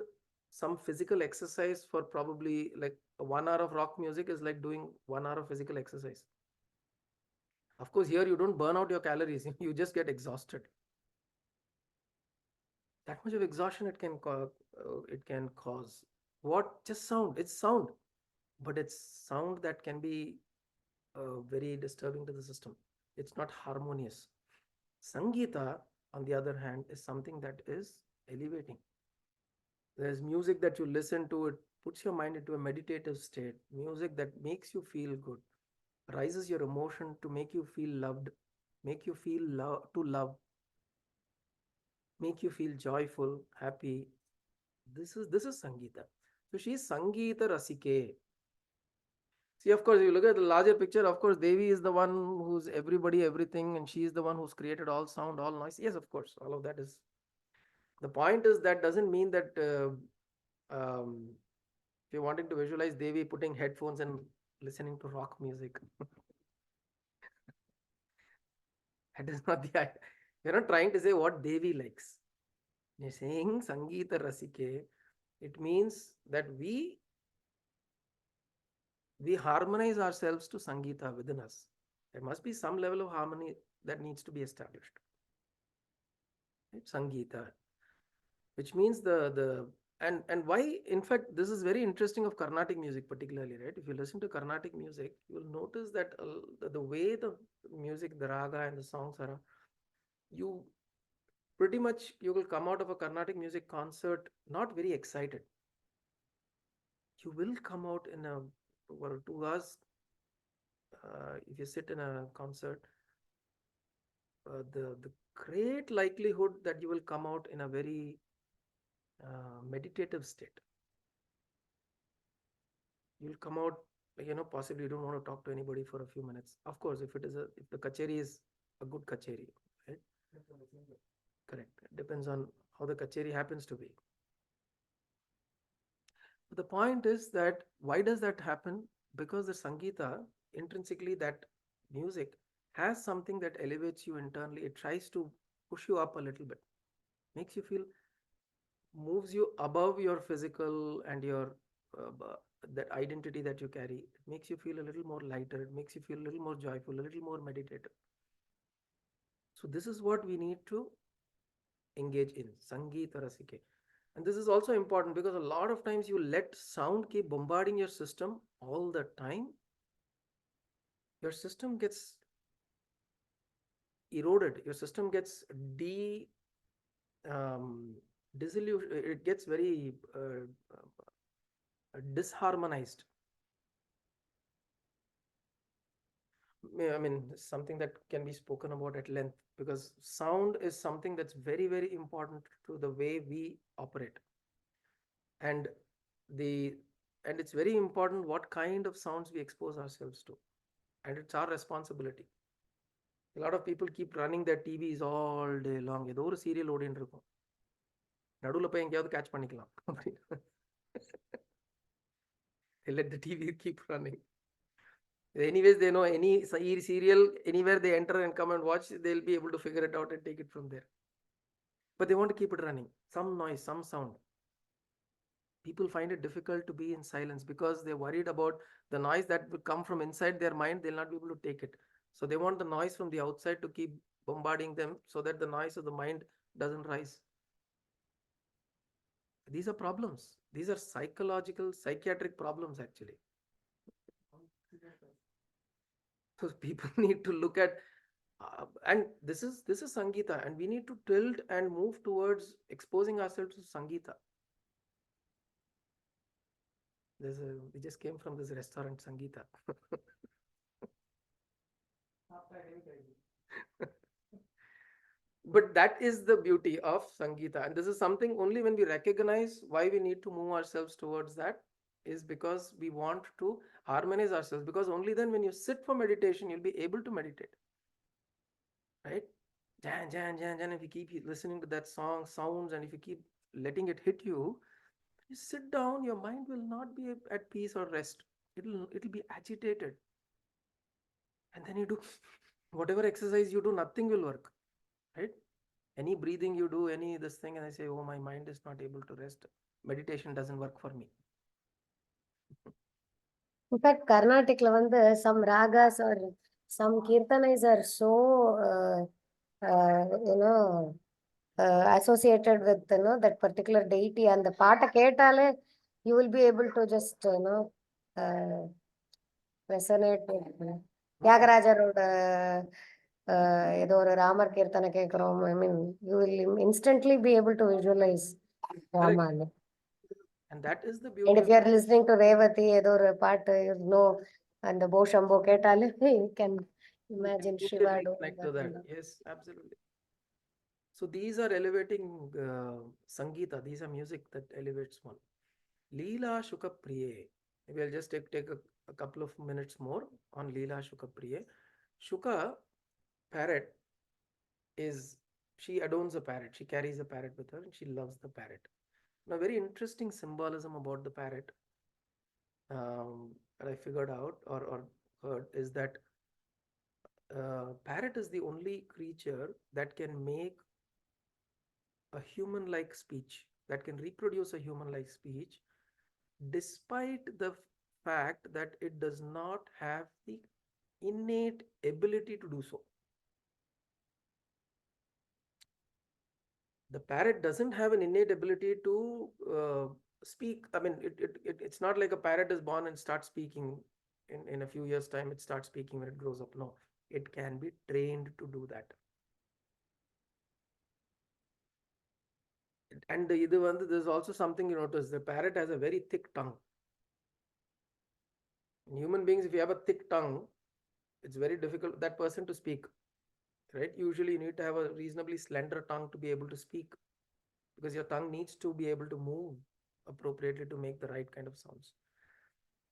some physical exercise. For probably like 1 hour of rock music is like doing 1 hour of physical exercise. Of course, here you don't burn out your calories, you just get exhausted. That much of exhaustion it can cause. What? Just sound. It's sound, but it's sound that can be very disturbing to the system. It's not harmonious. Sangeeta, on the other hand, is something that is elevating. There's music that you listen to, it puts your mind into a meditative state. Music that makes you feel good, rises your emotion to make you feel loved, make you feel to love, make you feel joyful, happy. This is Sangeeta. So she's Sangeeta Rasike. See, of course, you look at the larger picture, of course, Devi is the one who's everybody, everything, and she is the one who's created all sound, all noise. Yes, of course, all of that is. The point is that doesn't mean that if you're wanting to visualize Devi putting headphones and listening to rock music, that is not the idea. You're not trying to say what Devi likes. You're saying Sangeeta Rasike. It means that we harmonize ourselves to Sangeeta within us. There must be some level of harmony that needs to be established. Right? Sangeeta, which means and why, in fact, this is very interesting of Carnatic music particularly, right? If you listen to Carnatic music, you will notice that the way the music, the raga and the songs are, you pretty much, you will come out of a Carnatic music concert not very excited. You will come out in a, well, to us, if you sit in a concert, the great likelihood that you will come out in a very meditative state. You'll come out, possibly you don't want to talk to anybody for a few minutes. Of course, if the kacheri is a good kacheri, right? Correct. It depends on how the kacheri happens to be. But the point is that why does that happen? Because the Sangeeta, intrinsically, that music has something that elevates you internally. It tries to push you up a little bit, makes you feel, moves you above your physical and your that identity that you carry. It makes you feel a little more lighter. It makes you feel a little more joyful, a little more meditative. So this is what we need to engage in, Sangeeta Rasike. And this is also important because a lot of times you let sound keep bombarding your system all the time. Your system gets eroded. Your system gets disillusioned. It gets very disharmonized. I mean, something that can be spoken about at length, because sound is something that's very, very important to the way we operate. And it's very important what kind of sounds we expose ourselves to. And it's our responsibility. A lot of people keep running their TVs all day long. ஏதோ ஒரு serial ஓடின்னு இருக்கும், நடுவில் போய் எங்கேயாவது catch பண்ணிக்கலாம். They let the TV keep running. Anyways, they know any serial, anywhere they enter and come and watch, they'll be able to figure it out and take it from there. But they want to keep it running. Some noise, some sound. People find it difficult to be in silence because they're worried about the noise that will come from inside their mind. They'll not be able to take it. So they want the noise from the outside to keep bombarding them so that the noise of the mind doesn't rise. These are problems. These are psychological, psychiatric problems actually. So people need to look at, and this is Sangeeta, and we need to tilt and move towards exposing ourselves to Sangeeta. We just came from this restaurant, Sangeeta. But that is the beauty of Sangeeta, and this is something only when we recognize why we need to move ourselves towards that, is because we want to harmonize ourselves, because only then when you sit for meditation, you'll be able to meditate. Right? Jan, if you keep listening to that song, sounds, and if you keep letting it hit you, you sit down, your mind will not be at peace or rest. It'll be agitated. And then you do whatever exercise you do, nothing will work. Right? Any breathing you do, any this thing, and I say, oh, my mind is not able to rest. Meditation doesn't work for me. In fact, Carnaticல வந்து some ragas or some kirtanas are so associated with that particular deity, and the பாட்டை கேட்டாலே you will be able to just resonate with தியாகராஜரோட ஏதோ ஒரு ராமர் கீர்த்தனை கேட்கிறோம். I mean, you will instantly be able to visualize Rama. And that is the And beauty if of you are listening to Revati, ஏதோ ஒரு பாட்டு, and the Bo Shambho கேட்டாலே, you can imagine Shiva immediately doing connect that. to that. Yes, absolutely. So these are elevating Sangeeta. These are music that elevates one. Leela Shuka Priye. Maybe I'll just take a couple of minutes more on Leela Shuka Priye. Shuka, parrot, she adorns a parrot. She carries a parrot with her and she loves the parrot. Now, very interesting symbolism about the parrot that I figured out or heard is that parrot is the only creature that can make a human-like speech, that can reproduce a human-like speech, despite the fact that it does not have the innate ability to do so. The parrot doesn't have an innate ability to speak. I mean, it's not like a parrot is born and starts speaking in a few years' time. It starts speaking when it grows up. No, it can be trained to do that. And there's also something you notice. The parrot has a very thick tongue. In human beings, if you have a thick tongue, it's very difficult for that person to speak. Right? Usually, you need to have a reasonably slender tongue to be able to speak, because your tongue needs to be able to move appropriately to make the right kind of sounds.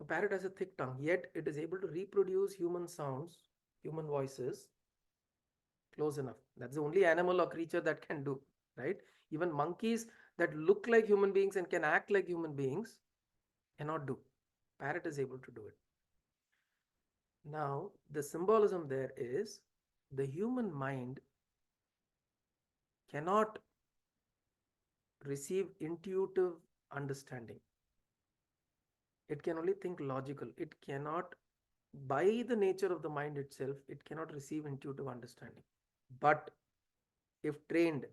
A parrot has a thick tongue, yet it is able to reproduce human sounds, human voices close enough. That's the only animal or creature that can do, right? Even monkeys that look like human beings and can act like human beings cannot do. Parrot is able to do it. Now, the symbolism there is the human mind cannot receive intuitive understanding. It can only think logical. It cannot, by the nature of the mind itself, it cannot receive intuitive understanding. But if trained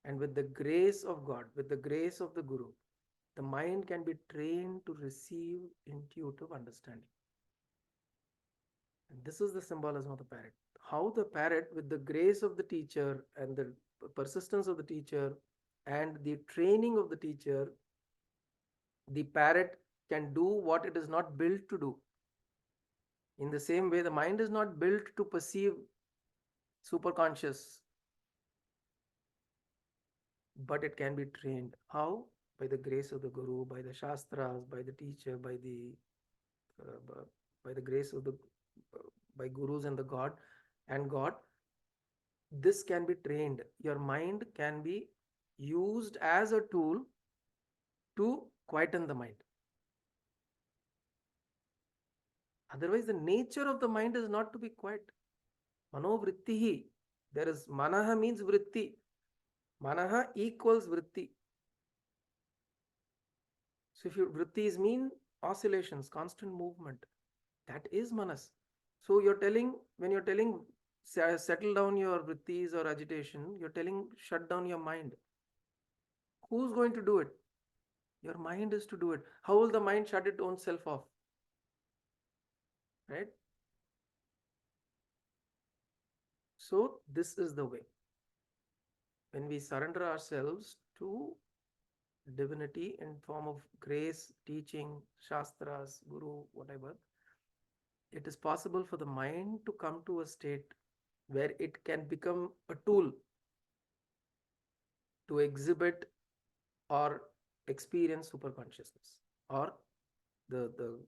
and with the grace of God, with the grace of the Guru, the mind can be trained to receive intuitive understanding. And this is the symbolism of the parrot. How the parrot, with the grace of the teacher and the persistence of the teacher and the training of the teacher, the parrot can do what it is not built to do. In the same way, the mind is not built to perceive superconscious, but it can be trained. How? By the grace of the Guru, by the Shastras, by the teacher, by the grace of the by Gurus and the God and God. This can be trained. Your mind can be used as a tool to quieten the mind. Otherwise, the nature of the mind is not to be quiet. Manovrittihi. There is manaha means vritti. Manaha equals vritti. So if your vrittis mean oscillations, constant movement, that is manas. So when you're telling settle down your vrittis or agitation, you're telling shut down your mind. Who's going to do it? Your mind is to do it. How will the mind shut its own self off? Right? So this is the way. When we surrender ourselves to divinity in form of grace, teaching, shastras, guru, whatever, it is possible for the mind to come to a state where it can become a tool to exhibit or experience super consciousness, or the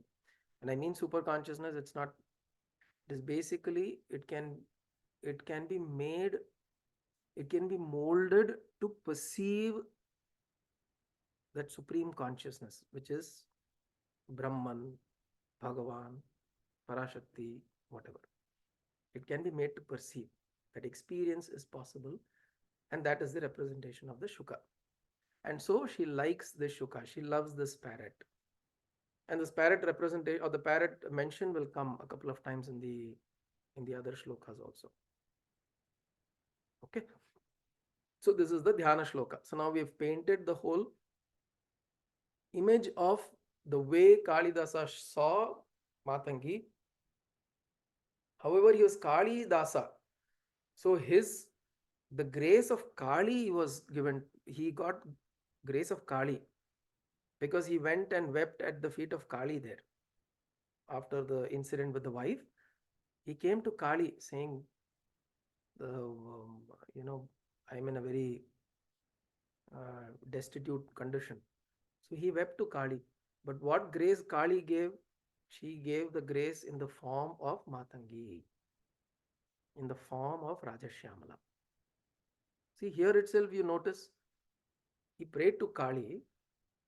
when I mean super consciousness, it is basically it can be made, it can be molded to perceive that supreme consciousness, which is Brahman, Bhagavan, Parashakti, whatever. It can be made to perceive. That experience is possible, and that is the representation of the Shuka. And so she likes this Shuka. She loves this parrot. And this parrot representation or the parrot mention will come a couple of times in the other shlokas also. Okay. So this is the Dhyana shloka. So now we have painted the whole image of the way Kalidasa saw Matangi However, he was Kali Dasa. So the grace of Kali was given. He got grace of Kali because he went and wept at the feet of Kali there. After the incident with the wife, he came to Kali saying, I'm in a very destitute condition. So he wept to Kali. But what grace Kali gave? She gave the grace in the form of Matangi, in the form of Rajashyamala. See, here itself you notice he prayed to Kali,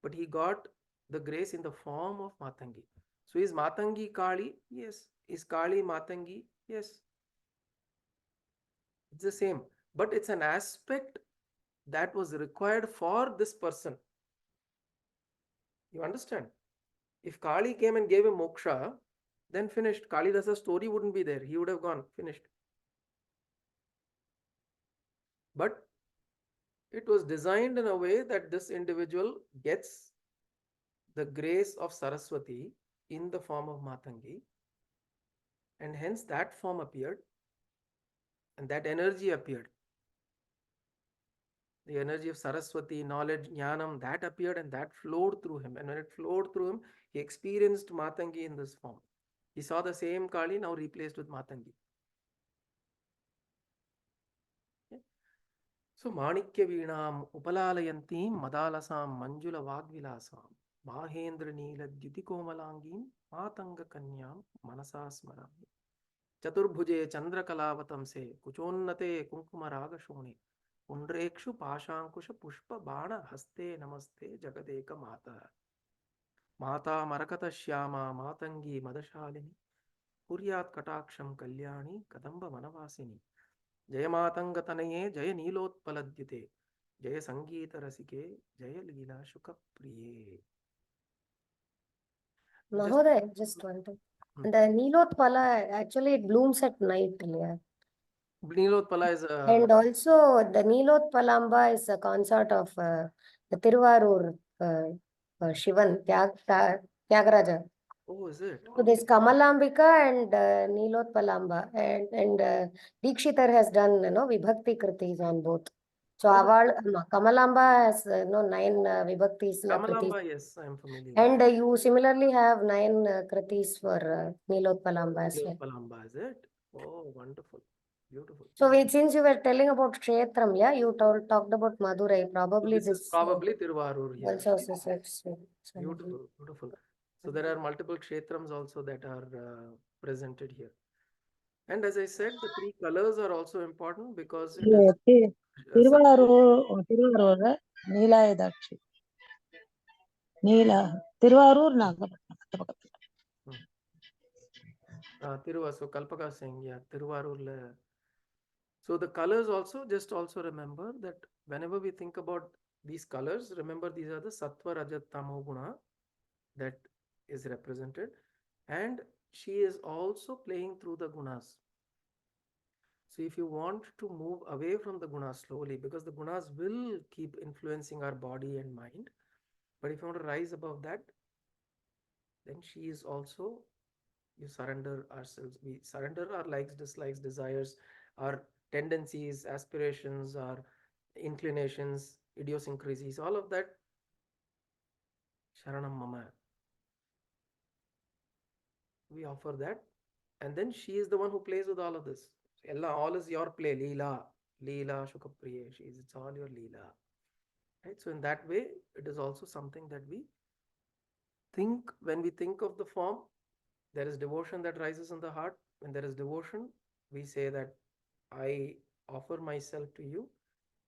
but he got the grace in the form of Matangi. So is Matangi Kali? Yes. Is Kali Matangi? Yes. It's the same, but it's an aspect that was required for this person. You understand? If Kali came and gave him moksha, then finished. Kalidasa's story wouldn't be there. He would have gone, finished. But it was designed in a way that this individual gets the grace of Saraswati in the form of Matangi, and hence that form appeared and that energy appeared. The energy of Saraswati, knowledge, Dhyanam, that appeared and that flowed through him. And when it flowed through him, he experienced Matangi in this form. He saw the same Kali now replaced with Matangi. Okay. So Manikya Veenam Upalalayantim Madalasam Manjula Vagvilasam Mahendra Neela Dyutikomalangim Matanga Kanyam Manasa Smarami Chaturbhuje Chandrakalavatam se Kuchonnate Kunkumaraga Shone Pundrekshu Pashankusha Pushpa Bana Haste Namaste Jagadeka Mata Mata Marakata Shyama Matangi Madashalini Puryat Kataksham Kalyani Kadamba Manavasini Jaya Matangatanaye Jaya Nilotpaladyute Jaya Sangeeta Rasike Jaya Leela Shukapriye. Mahoday, just one thing. The Nilotpala, actually it blooms at night. Yeah. Nilotpala is a... And also the Nilotpalamba is a consort of the Tiruvarur Shivan, Tyagaraja. Oh, is it? So this Kamalambika and Nilotpalamba, and Dikshitar has done Vibhakti Kritis on both. So Kamalamba has 9 Vibhaktis. Kamalamba, yes, I am familiar. And you similarly have 9 Kritis for Nilotpalamba as well. Nilotpalamba, is it? Oh, wonderful. Beautiful. So since you were telling about Kshetram, yeah, you talked about Madurai. Probably So this is probably Tiruvarur here. Also, Beautiful, beautiful. So there are multiple kshetrams also that are presented here. And as I said, the 3 colors are also important because it is Tiruvarur Neelayadaksha. Tiruvarur Nagapattinam. So Kalpaka saying, yeah, Tiruvarur. So the colors also, just also remember that whenever we think about these colors, remember these are the Sattva, Rajat, Tamo Guna that is represented. And she is also playing through the gunas. So if you want to move away from the gunas slowly, because the gunas will keep influencing our body and mind, but if you want to rise above that, then she is also, you surrender ourselves. We surrender our likes, dislikes, desires, our tendencies, aspirations, our inclinations, idiosyncrasies, all of that. Sharanam Mama. We offer that. And then she is the one who plays with all of this. All is your play. Leela, Shukapriya. It's all your Leela. Right? So in that way, it is also something that we think. When we think of the form, there is devotion that rises in the heart. When there is devotion, we say that I offer myself to you.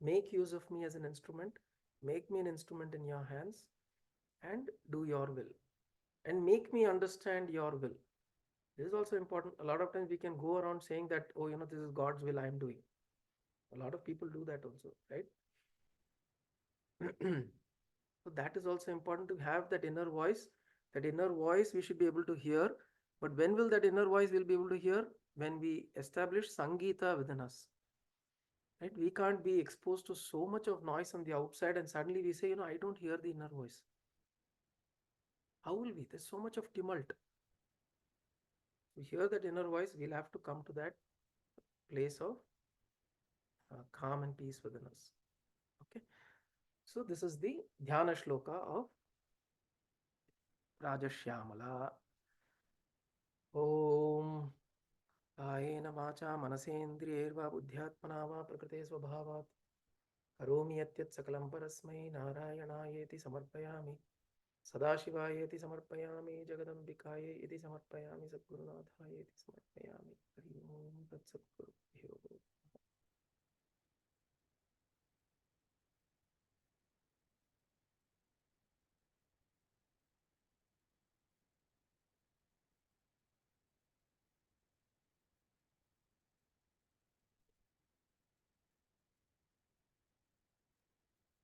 Make use of me as an instrument. Make me an instrument in your hands and do your will. And make me understand your will. This is also important. A lot of times we can go around saying that, oh, this is God's will I am doing. A lot of people do that also, right? So that is also important to have that inner voice. That inner voice we should be able to hear. But when will that inner voice we'll be able to hear? When we establish Sangeeta within us. Right? We can't be exposed to so much of noise on the outside and suddenly we say, I don't hear the inner voice. How will we? There's so much of tumult. we hear that inner voice, we'll have to come to that place of calm and peace within us. Okay, so this is the Dhyana Shloka of Raja Shyamala. Om Ayena Vacha Manasendriyerva Buddhyatmana va Prakrite Svabhavat Karomi Yatyat Sakalam Parasmai Narayanaayeti Samarpayami Sadashivayeti Samarpayami Jagadambikaye iti Samarpayami Sadgurunathayeti Samarpayami Hari Om Tat Satgurubhyo.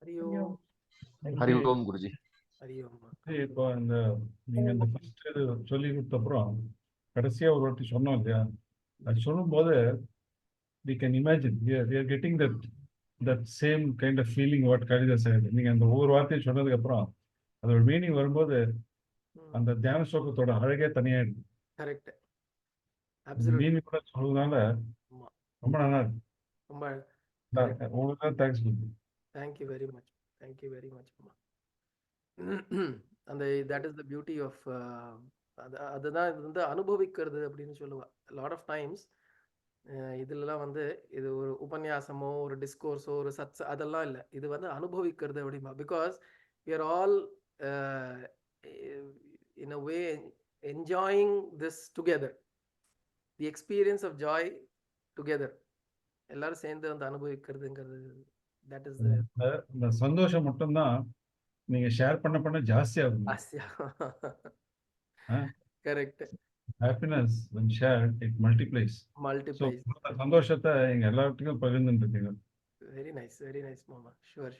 Hari Om. Hari Om Guruji. Hari Om. இப்போ நீங்க இந்த first இது சொல்லி கொடுத்த அப்புறம் கடைசியா ஒரு வாட்டி சொன்னோம் இல்லையா, அது சொல்லும்போது we can imagine we are getting that same kind of feeling what Kalidas said. நீங்க அந்த ஒவ்வொரு வார்த்தையும் சொன்னதுக்கு அப்புறம் அதோட மீனிங் வரும்போது அந்த தியான ஸ்லோகத்தோட அழகே தனியா இருக்கு. Correct. Absolutely. மீனிங் கூட சொல்றதுனால ரொம்ப நல்லா இருக்கு. ரொம்ப உங்களுக்கு thanks Guruji. Thank you very much. Thank you very much. And that is the beauty of அதுதான் இது வந்து அனுபவிக்கிறது அப்படின்னு சொல்லுவா. லாட் ஆஃப் டைம்ஸ் இதுலலாம் வந்து இது ஒரு உபன்யாசமோ ஒரு டிஸ்கோர்ஸோ ஒரு சத்ஸ் அதெல்லாம் இல்லை, இது வந்து அனுபவிக்கிறது அப்படிமா. Because we are all in a way enjoying this together, the experience of joy together. எல்லாரும் சேர்ந்து வந்து அனுபவிக்கிறதுங்கிறது, that is இந்த சந்தோஷம் மட்டும்தான் நீங்க ஷேர் பண்ண ஜாஸ்தி ஆகும். Correct. Happiness when shared it multiplies. So சந்தோஷத்தை எங்க எல்லாத்துக்கும் பகிர்ந்துட்டு இருக்கீங்க. வெரி நைஸ் மாமா. ஷூர்.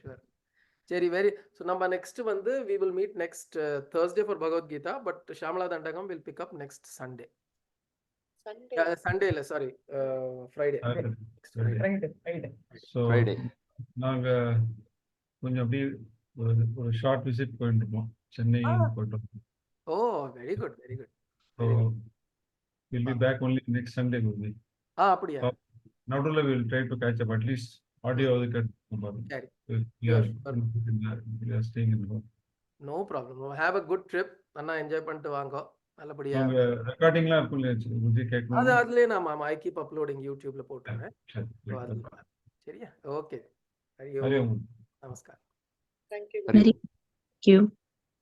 சரி, so நம்ம next வந்து we will meet next Thursday for Bhagavad Gita, but Shyamala Dandakam will pick up next Sunday. Sunday இல்ல, sorry, Friday. So நாங்க கொஞ்சம் அப்படியே ஒரு ஷார்ட் விசிட் போயிட்டு இருக்கோம், சென்னை போயிட்டு. Oh, very good. So we'll be back only next Sunday only. அப்படியா? நடுவுல we'll try to catch up at least audio சரி. We are staying in home. No problem. Have a good trip. நல்லா enjoy பண்ணிட்டு வாங்க. நல்லபடியா. உங்க ரெக்கார்டிங்லாம் இருக்கும் இல்லையா புத்தி கேட்கணும். அது அதுலயே நான் I keep uploading YouTubeல போட்டுறேன். சரியா? ஓகே. ஹரி ஓம். நமஸ்காரம். Thank you. Thank you.